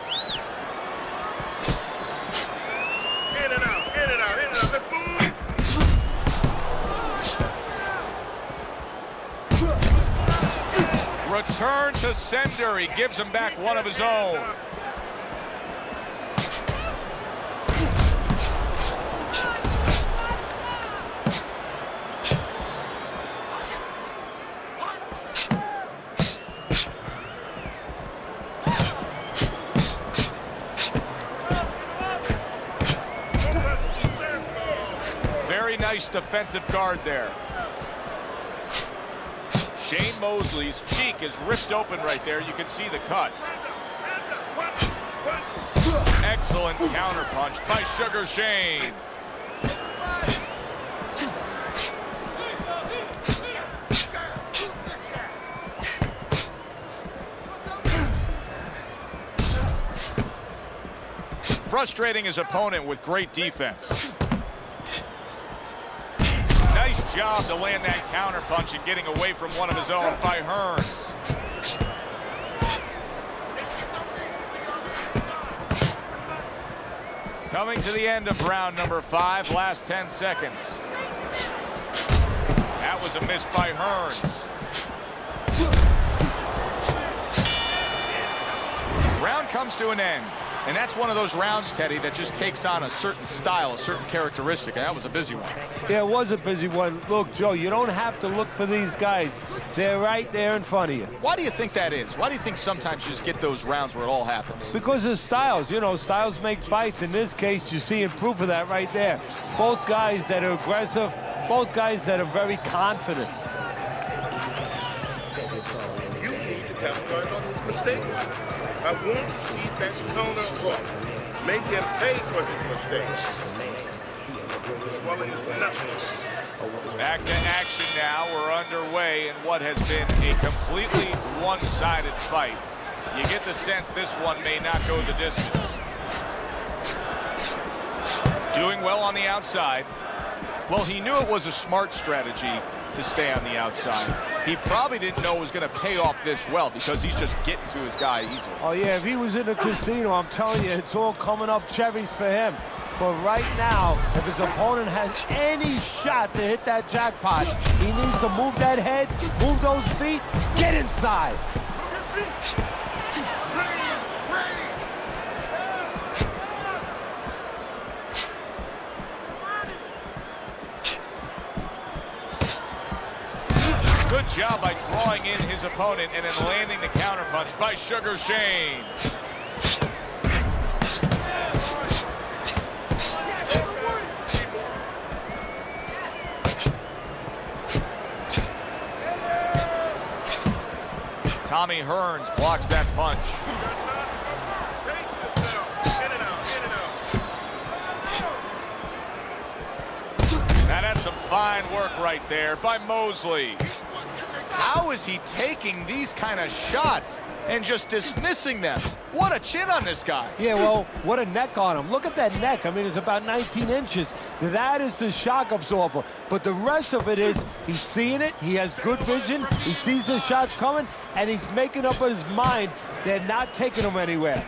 Speaker 6: In and out, in and out, in and out. Let's move.
Speaker 2: Return to sender. He gives him back one of his own. Nice defensive guard there. Shane Mosley's cheek is ripped open right there. You can see the cut. Excellent counterpunch by Sugar Shane. frustrating his opponent with great defense. Nice job to land that counter punch and getting away from one of his own by Hearns. Coming to the end of round number 5, last 10 seconds. That was a miss by Hearns. Round comes to an end. And that's one of those rounds, Teddy, that just takes on a certain style, a certain characteristic, and that was a busy one.
Speaker 5: Yeah, it was a busy one. Look, Joe, you don't have to look for these guys. They're right there in front of you.
Speaker 2: Why do you think that is? Why do you think sometimes you just get those rounds where it all happens?
Speaker 5: Because of styles. You know, styles make fights. In this case, you're seeing proof of that right there. Both guys that are aggressive, both guys that are very confident.
Speaker 6: You need to capitalize on his mistakes. I want to see that counter hook. Make him pay for his mistakes. Swelling is nothing.
Speaker 2: Back to action now. We're underway in what has been a completely one-sided fight. You get the sense this one may not go the distance. Doing well on the outside. Well, he knew it was a smart strategy to stay on the outside. He probably didn't know it was going to pay off this well because he's just getting to his guy easily.
Speaker 5: Oh, yeah, if he was in a casino, I'm telling you, it's all coming up cherries for him. But right now, if his opponent has any shot to hit that jackpot, he needs to move that head, move those feet, get inside.
Speaker 2: Good job by drawing in his opponent and then landing the counterpunch by Sugar Shane. Tommy Hearns blocks that punch. Now that's some fine work right there by Mosley. How is he taking these kind of shots and just dismissing them? What a chin on this guy.
Speaker 5: Yeah, well, what a neck on him. Look at that neck. I mean, it's about 19 inches. That is the shock absorber. But the rest of it is he's seeing it. He has good vision. He sees the shots coming, and he's making up in his mind they're not taking him anywhere.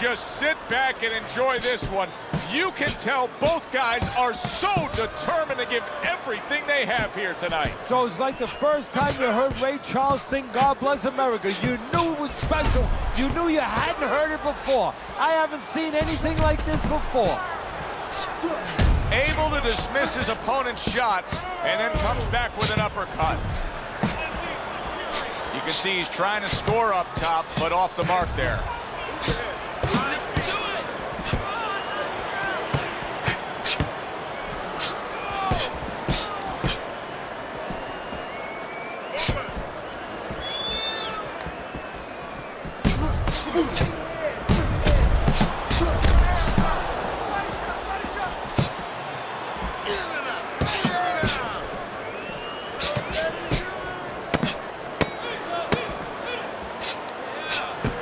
Speaker 2: Just sit back and enjoy this one. You can tell both guys are so determined to give everything they have here tonight.
Speaker 5: So it's like the first time you heard Ray Charles sing God Bless America. You knew it was special. You knew you hadn't heard it before. I haven't seen anything like this before.
Speaker 2: Able to dismiss his opponent's shot and then comes back with an uppercut. You can see he's trying to score up top, but off the mark there.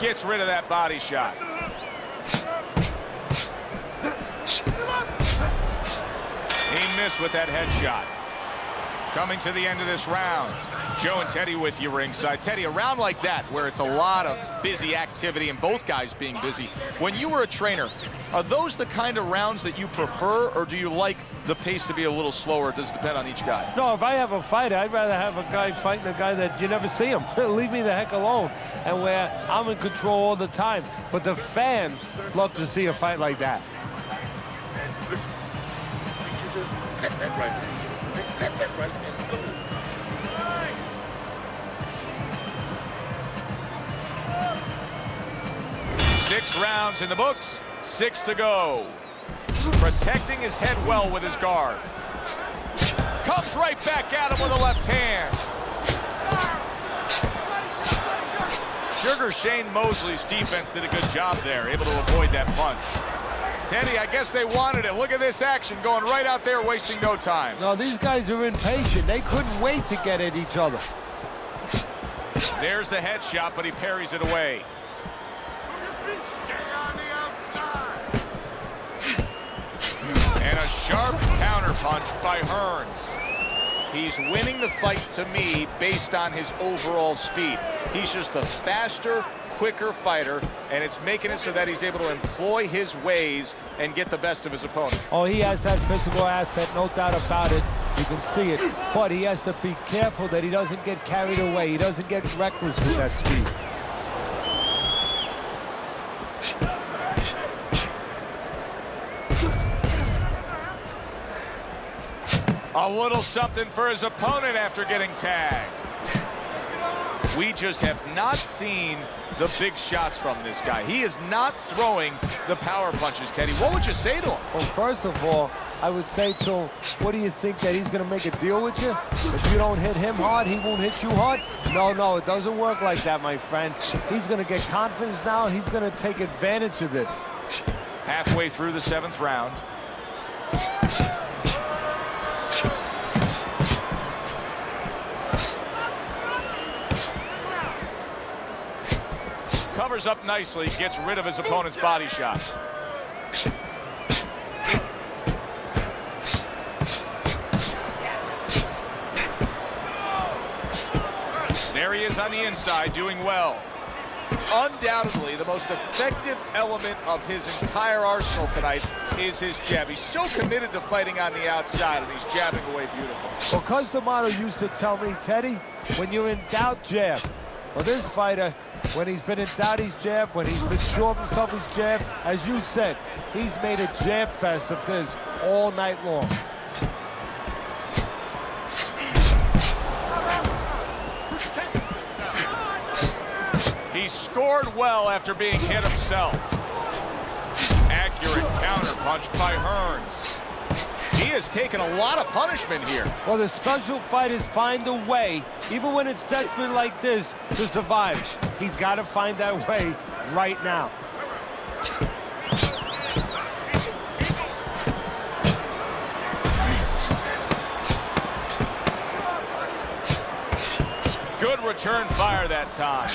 Speaker 2: Gets rid of that body shot. He missed with that headshot. Coming to the end of this round. Joe and Teddy with you ringside. Teddy, a round like that where it's a lot of busy activity and both guys being busy. When you were a trainer, are those the kind of rounds that you prefer, or do you like the pace to be a little slower? Does it depend on each guy?
Speaker 5: No, if I have a fighter, I'd rather have a guy fighting a guy that you never see him. Leave me the heck alone. And where I'm in control all the time. But the fans love to see a fight like that.
Speaker 2: Six rounds in the books, 6 to go. Protecting his head well with his guard. Comes right back at him with a left hand. Sugar Shane Mosley's defense did a good job there, able to avoid that punch. Teddy, I guess they wanted it. Look at this action going right out there, wasting no time.
Speaker 5: No, these guys are impatient. They couldn't wait to get at each other.
Speaker 2: There's the headshot, but he parries it away. And a sharp counterpunch by Hearns. He's winning the fight to me based on his overall speed. He's just a faster, quicker fighter, and it's making it so that he's able to employ his ways and get the best of his opponent.
Speaker 5: Oh, he has that physical asset, no doubt about it. You can see it, but he has to be careful that he doesn't get carried away. He doesn't get reckless with that speed.
Speaker 2: A little something for his opponent after getting tagged. We just have not seen the big shots from this guy. He is not throwing the power punches, Teddy. What would you say to him?
Speaker 5: Well, first of all, I would say to him, what do you think, that he's going to make a deal with you? If you don't hit him hard, he won't hit you hard? No, it doesn't work like that, my friend. He's going to get confidence now. He's going to take advantage of this.
Speaker 2: Halfway through the 7th round. Covers up nicely, gets rid of his opponent's body shots. There he is on the inside, doing well. Undoubtedly, the most effective element of his entire arsenal tonight is his jab. He's so committed to fighting on the outside, and he's jabbing away beautiful.
Speaker 5: Well, Customato used to tell me, Teddy, when you're in doubt, jab. Well, this fighter, when he's been in doubt, he's jabbed. When he's been sure of himself, he's jabbed. As you said, he's made a jab fest of this all night long.
Speaker 2: He scored well after being hit himself. Accurate counterpunch by Hearns. He has taken a lot of punishment here.
Speaker 5: Well, the special fighters find a way, even when it's desperate like this, to survive. He's got to find that way right now.
Speaker 2: Good return fire that time.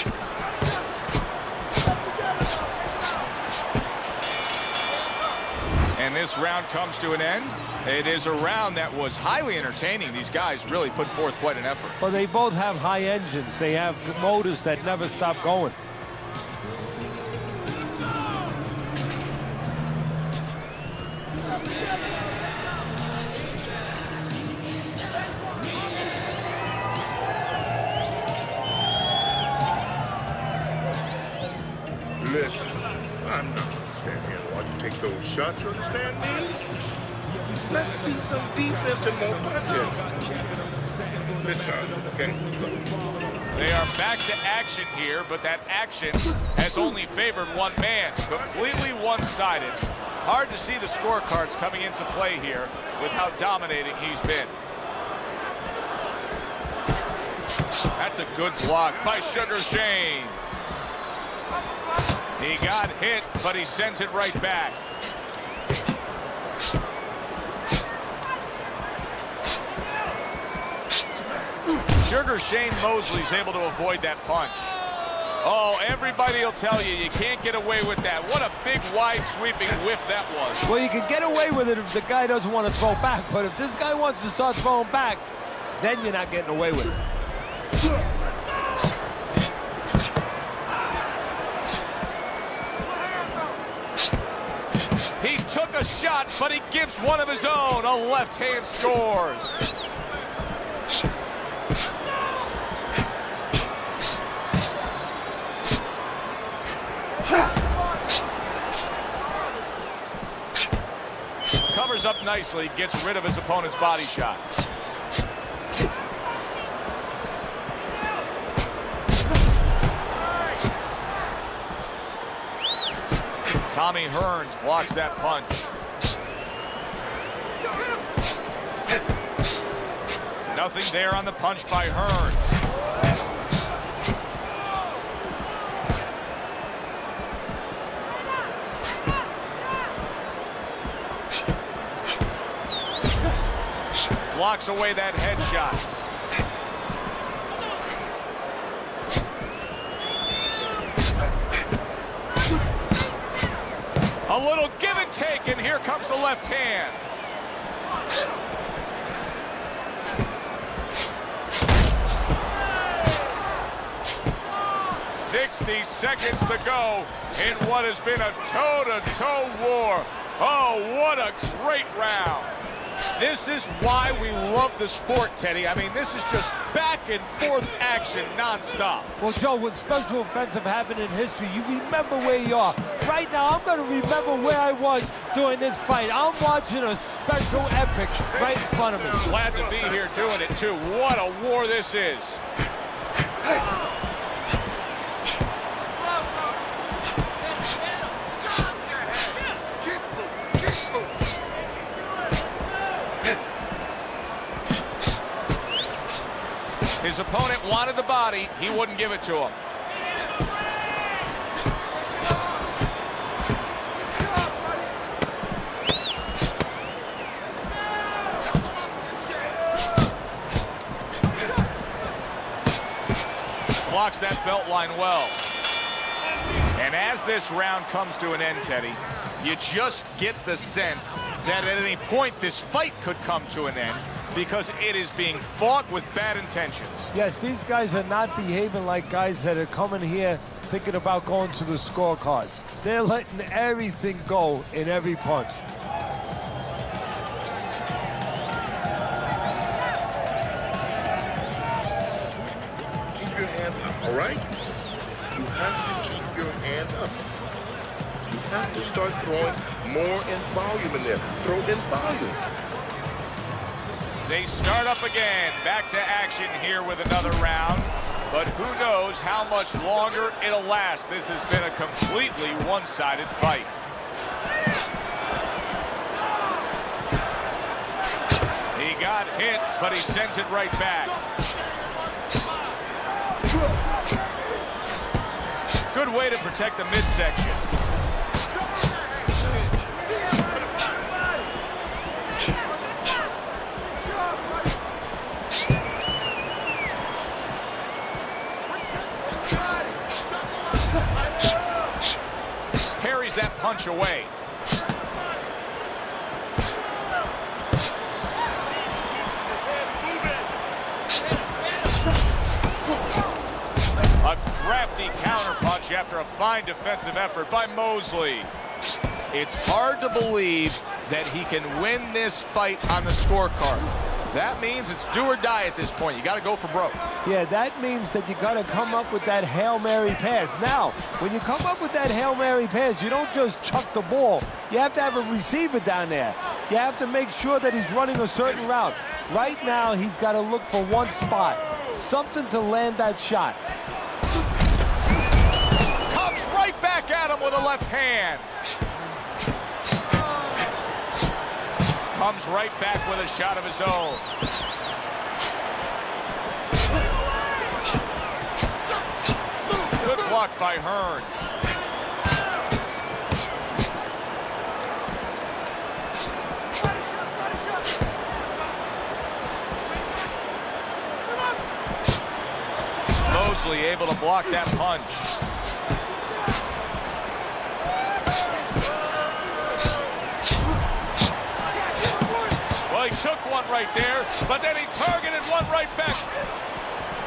Speaker 2: And this round comes to an end. It is a round that was highly entertaining. These guys really put forth quite an effort.
Speaker 5: Well, they both have high engines. They have motors that never stop going.
Speaker 6: Listen, I'm not going to stand here and watch you take those shots, you understand me? Let's see some defense and more punching. Listen, okay?
Speaker 2: They are back to action here, but that action has only favored one man, completely one-sided. Hard to see the scorecards coming into play here with how dominating he's been. That's a good block by Sugar Shane. He got hit, but he sends it right back. Sugar Shane Mosley's able to avoid that punch. Oh, everybody will tell you, you can't get away with that. What a big, wide, sweeping whiff that was.
Speaker 5: Well, you can get away with it if the guy doesn't want to throw back, but if this guy wants to start throwing back, then you're not getting away with it.
Speaker 2: He took a shot, but he gives one of his own. A left hand scores. Covers up nicely, gets rid of his opponent's body shot. Tommy Hearns blocks that punch. Nothing there on the punch by Hearns. blocks away that headshot. A little give and take, and here comes the left hand. "60 seconds to go in what has been a toe-to-toe war." Oh, what a great round. This is why we love the sport, Teddy. I mean, this is just back and forth action nonstop.
Speaker 5: Well, Joe, when special events have happened in history, you remember where you are. Right now, I'm going to remember where I was during this fight. I'm watching a special epic right in front of me.
Speaker 2: Glad to be here doing it, too. What a war this is. His opponent wanted the body. He wouldn't give it to him. Blocks that belt line well. And as this round comes to an end, Teddy, you just get the sense that at any point this fight could come to an end, because it is being fought with bad intentions.
Speaker 5: Yes, these guys are not behaving like guys that are coming here thinking about going to the scorecards. They're letting everything go in every punch.
Speaker 6: Keep your hands up, all right? You have to keep your hand up. You have to start throwing more in volume in there. Throw in volume.
Speaker 2: They start up again, back to action here with another round, but who knows how much longer it'll last. This has been a completely one-sided fight. He got hit, but he sends it right back. Good way to protect the midsection. Parries that punch away. A crafty counterpunch after a fine defensive effort by Mosley. It's hard to believe that he can win this fight on the scorecards. That means it's do or die at this point. You got to go for broke.
Speaker 5: Yeah, that means that you got to come up with that Hail Mary pass. Now, when you come up with that Hail Mary pass, you don't just chuck the ball. You have to have a receiver down there. You have to make sure that he's running a certain route. Right now, he's got to look for one spot, something to land that shot.
Speaker 2: Comes right back at him with a left hand. Comes right back with a shot of his own. Good block by Hearns. Mosley able to block that punch. Well, he took one right there, but then he targeted one right back.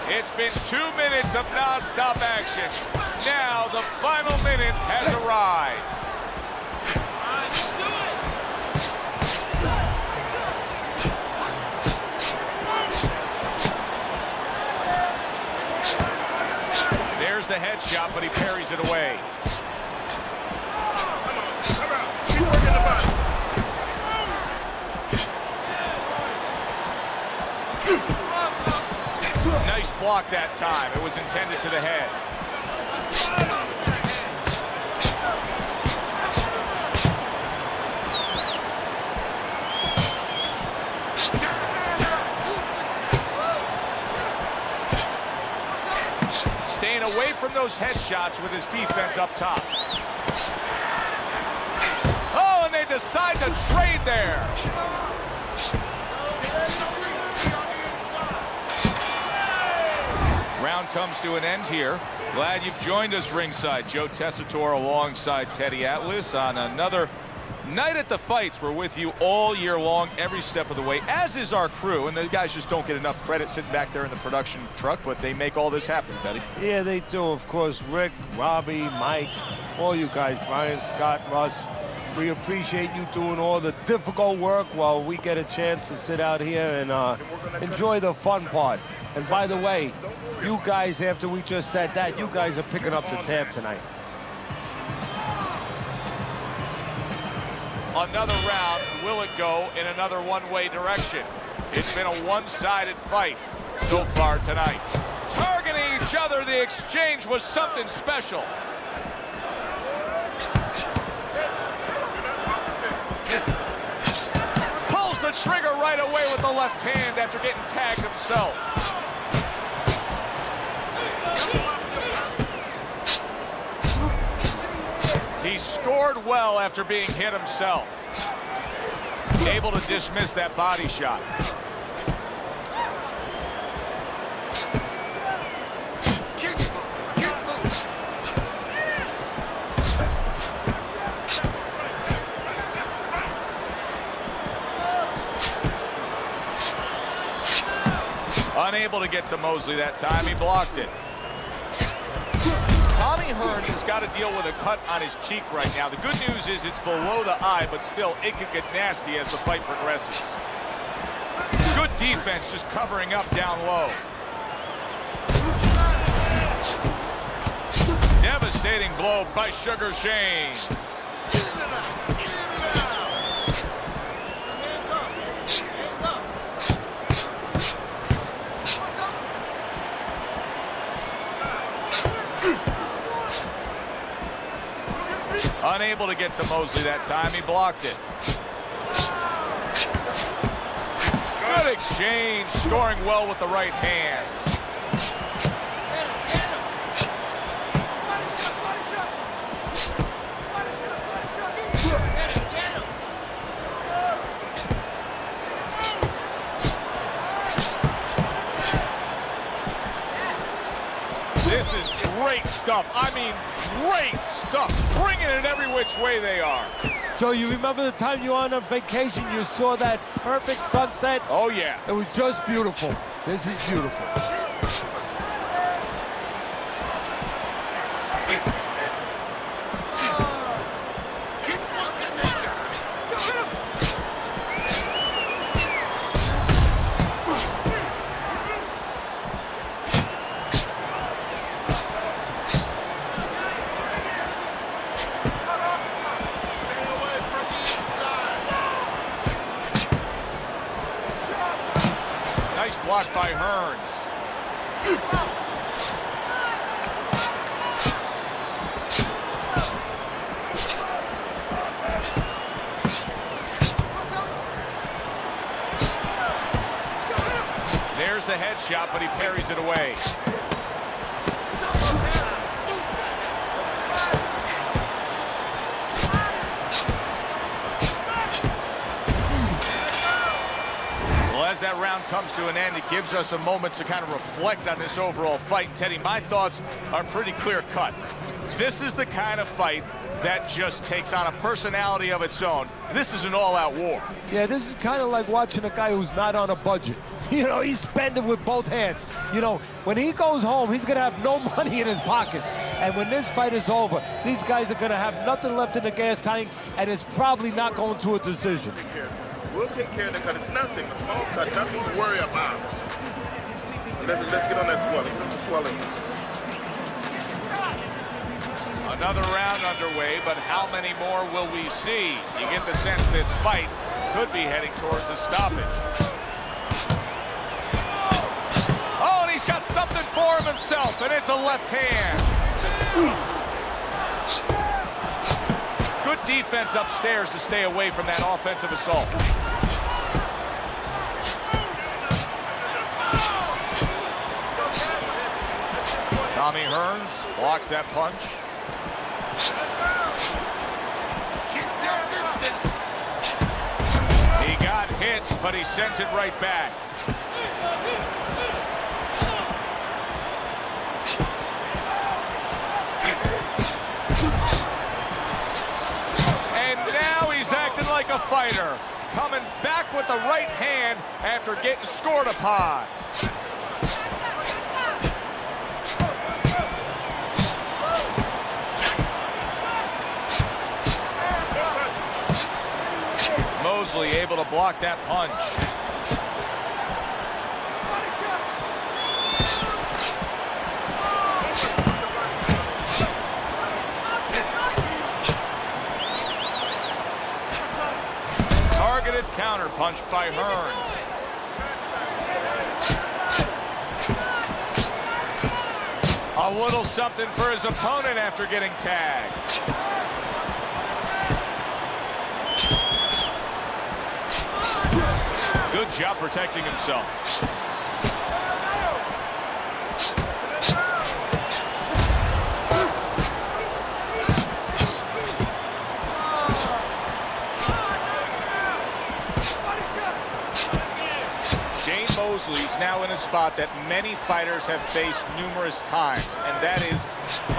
Speaker 2: It's been 2 minutes of non-stop action. Now the final minute has arrived. There's the headshot, but he parries it away.
Speaker 6: Come on. Keep working the body.
Speaker 2: Nice block that time. It was intended to the head. Staying away from those headshots with his defense up top. Oh, and they decide to trade there. round comes to an end here. Glad you've joined us ringside. Joe Tessitore alongside Teddy Atlas on another night at the fights. We're with you all year long, every step of the way, as is our crew. And the guys just don't get enough credit sitting back there in the production truck, but they make all this happen, Teddy.
Speaker 5: Yeah, they do. Of course, Rick, Robbie, Mike, all you guys, Brian, Scott, Russ. We appreciate you doing all the difficult work while we get a chance to sit out here and enjoy the fun part. And by the way, you guys, after we just said that, you guys are picking up the tab tonight.
Speaker 2: Another round. Will it go in another one-way direction? It's been a one-sided fight so far tonight. Targeting each other, the exchange was something special. Pulls the trigger right away with the left hand after getting tagged himself. He scored well after being hit himself. Able to dismiss that body shot. Unable to get to Mosley that time. He blocked it. Hearns has got to deal with a cut on his cheek right now. The good news is it's below the eye, but still it could get nasty as the fight progresses. Good defense, just covering up down low. Devastating blow by Sugar Shane. Unable to get to Mosley that time. He blocked it. Good exchange. Scoring well with the right hands. This is great stuff. I mean, great stuff. Bringing it every which way they are.
Speaker 5: Joe, you remember the time you were on a vacation, you saw that perfect sunset?
Speaker 2: Oh, yeah.
Speaker 5: It was just beautiful. This is beautiful.
Speaker 2: Blocked by Hearns. There's the headshot, but he parries it away. As that round comes to an end, it gives us a moment to kind of reflect on this overall fight. And Teddy, my thoughts are pretty clear cut. This is the kind of fight that just takes on a personality of its own. This is an all-out war.
Speaker 5: Yeah, this is kind of like watching a guy who's not on a budget. You know, he's spending with both hands. You know, when he goes home, he's going to have no money in his pockets. And when this fight is over, these guys are going to have nothing left in the gas tank, and it's probably not going to a decision.
Speaker 6: We'll take care of the cut. It's nothing. A small cut. Nothing to worry about. Let's get on that swelling. The swelling.
Speaker 2: Another round underway, but how many more will we see? You get the sense this fight could be heading towards a stoppage. Oh, and he's got something for him himself, and it's a left hand. Good defense upstairs to stay away from that offensive assault. Tommy Hearns blocks that punch. He got hit, but he sends it right back. fighter coming back with the right hand after getting scored upon. Mosley able to block that punch. Targeted counter punch by Hearns. A little something for his opponent after getting tagged. Good job protecting himself. Mosley's now in a spot that many fighters have faced numerous times, and that is,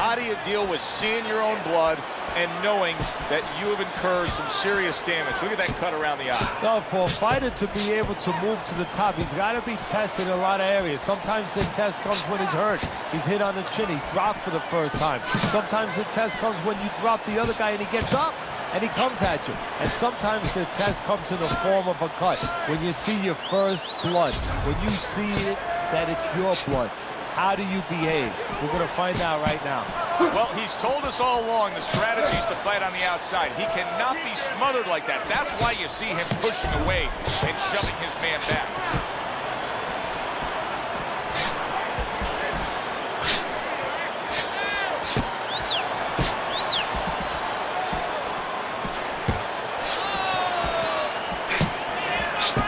Speaker 2: how do you deal with seeing your own blood and knowing that you have incurred some serious damage? Look at that cut around the eye.
Speaker 5: No, for a fighter to be able to move to the top, he's got to be tested in a lot of areas. Sometimes the test comes when he's hurt. He's hit on the chin. He's dropped for the first time. Sometimes the test comes when you drop the other guy and he gets up and he comes at you. And sometimes the test comes in the form of a cut. When you see your first blood, when you see it, that it's your blood, how do you behave? We're going to find out right now.
Speaker 2: Well, he's told us all along the strategy is to fight on the outside. He cannot be smothered like that. That's why you see him pushing away and shoving his man back.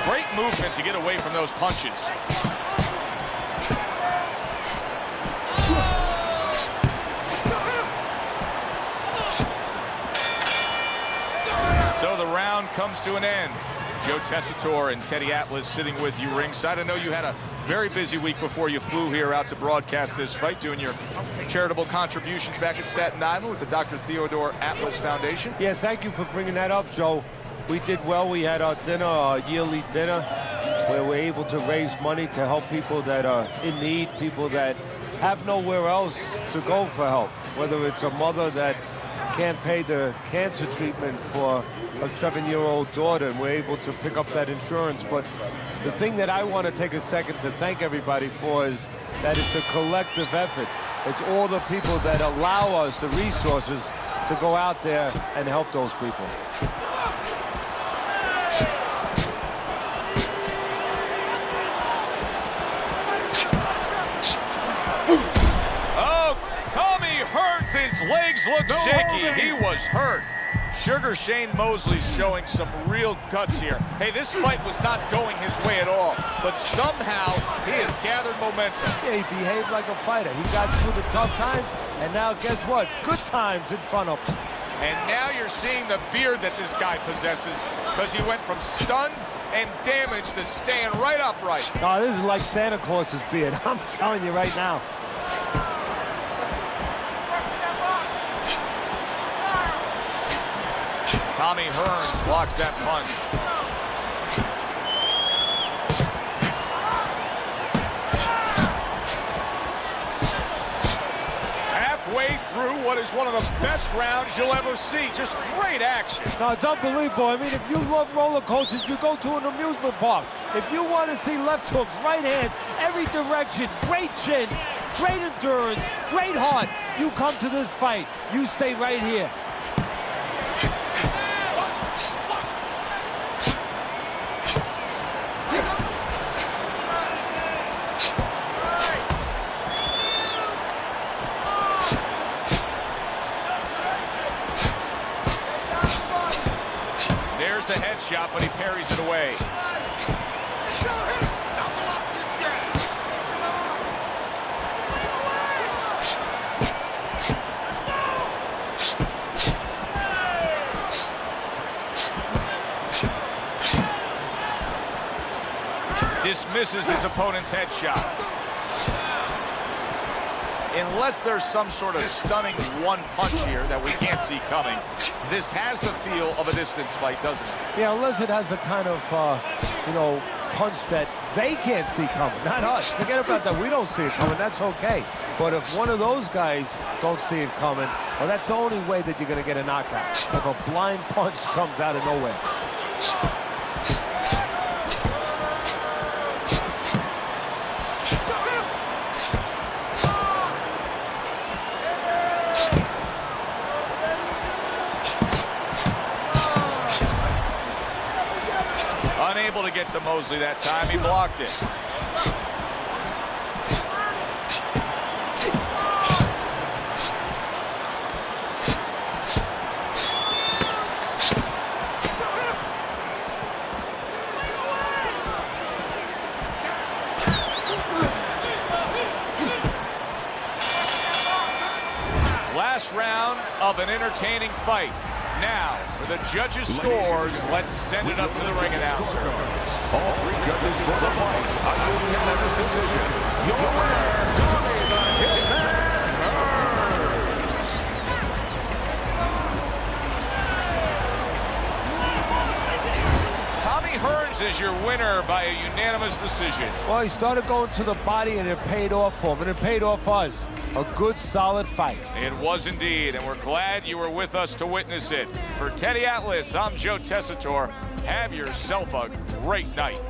Speaker 2: Great movement to get away from those punches. So the round comes to an end. Joe Tessitore and Teddy Atlas sitting with you ringside. I know you had a very busy week before you flew here out to broadcast this fight, doing your charitable contributions back at Staten Island with the Dr. Theodore Atlas Foundation.
Speaker 5: Yeah, thank you for bringing that up, Joe. We did well. We had our dinner, our yearly dinner, where we're able to raise money to help people that are in need, people that have nowhere else to go for help, whether it's a mother that can't pay the cancer treatment for a 7-year-old daughter, and we're able to pick up that insurance. But the thing that I want to take a second to thank everybody for is that it's a collective effort. It's all the people that allow us the resources to go out there and help those people.
Speaker 2: His legs look shaky. He was hurt. Sugar Shane Mosley's showing some real guts here. Hey, this fight was not going his way at all, but somehow he has gathered momentum.
Speaker 5: Yeah, he behaved like a fighter. He got through the tough times, and now guess what? Good times in front of him.
Speaker 2: And now you're seeing the beard that this guy possesses, because he went from stunned and damaged to staying right upright.
Speaker 5: Oh, this is like Santa Claus's beard. I'm telling you right now.
Speaker 2: Tommy Hearns blocks that punch. Halfway through what is one of the best rounds you'll ever see. Just great action.
Speaker 5: No, it's unbelievable. I mean, if you love roller coasters, you go to an amusement park. If you want to see left hooks, right hands, every direction, great chins, great endurance, great heart, you come to this fight. You stay right here.
Speaker 2: There's the headshot, but he parries it away. Dismisses his opponent's headshot. unless there's some sort of stunning one punch here that we can't see coming, this has the feel of a distance fight, doesn't it?
Speaker 5: Yeah, unless it has the kind of, punch that they can't see coming, not us. Forget about that. We don't see it coming. That's okay. But if one of those guys don't see it coming, well, that's the only way that you're going to get a knockout. If a blind punch comes out of nowhere.
Speaker 2: Unable to get to Mosley that time. He blocked it. Last round of an entertaining fight. Now, for the judges' scores, let's send it up to the ring announcer.
Speaker 3: All three judges score the fight. A unanimous decision. Your winner,
Speaker 2: Tommy Hearns is your winner by a unanimous decision.
Speaker 5: Well, he started going to the body, and it paid off for him, and it paid off us. A good, solid fight.
Speaker 2: It was indeed, and we're glad you were with us to witness it. For Teddy Atlas, I'm Joe Tessitore. Have yourself a great night.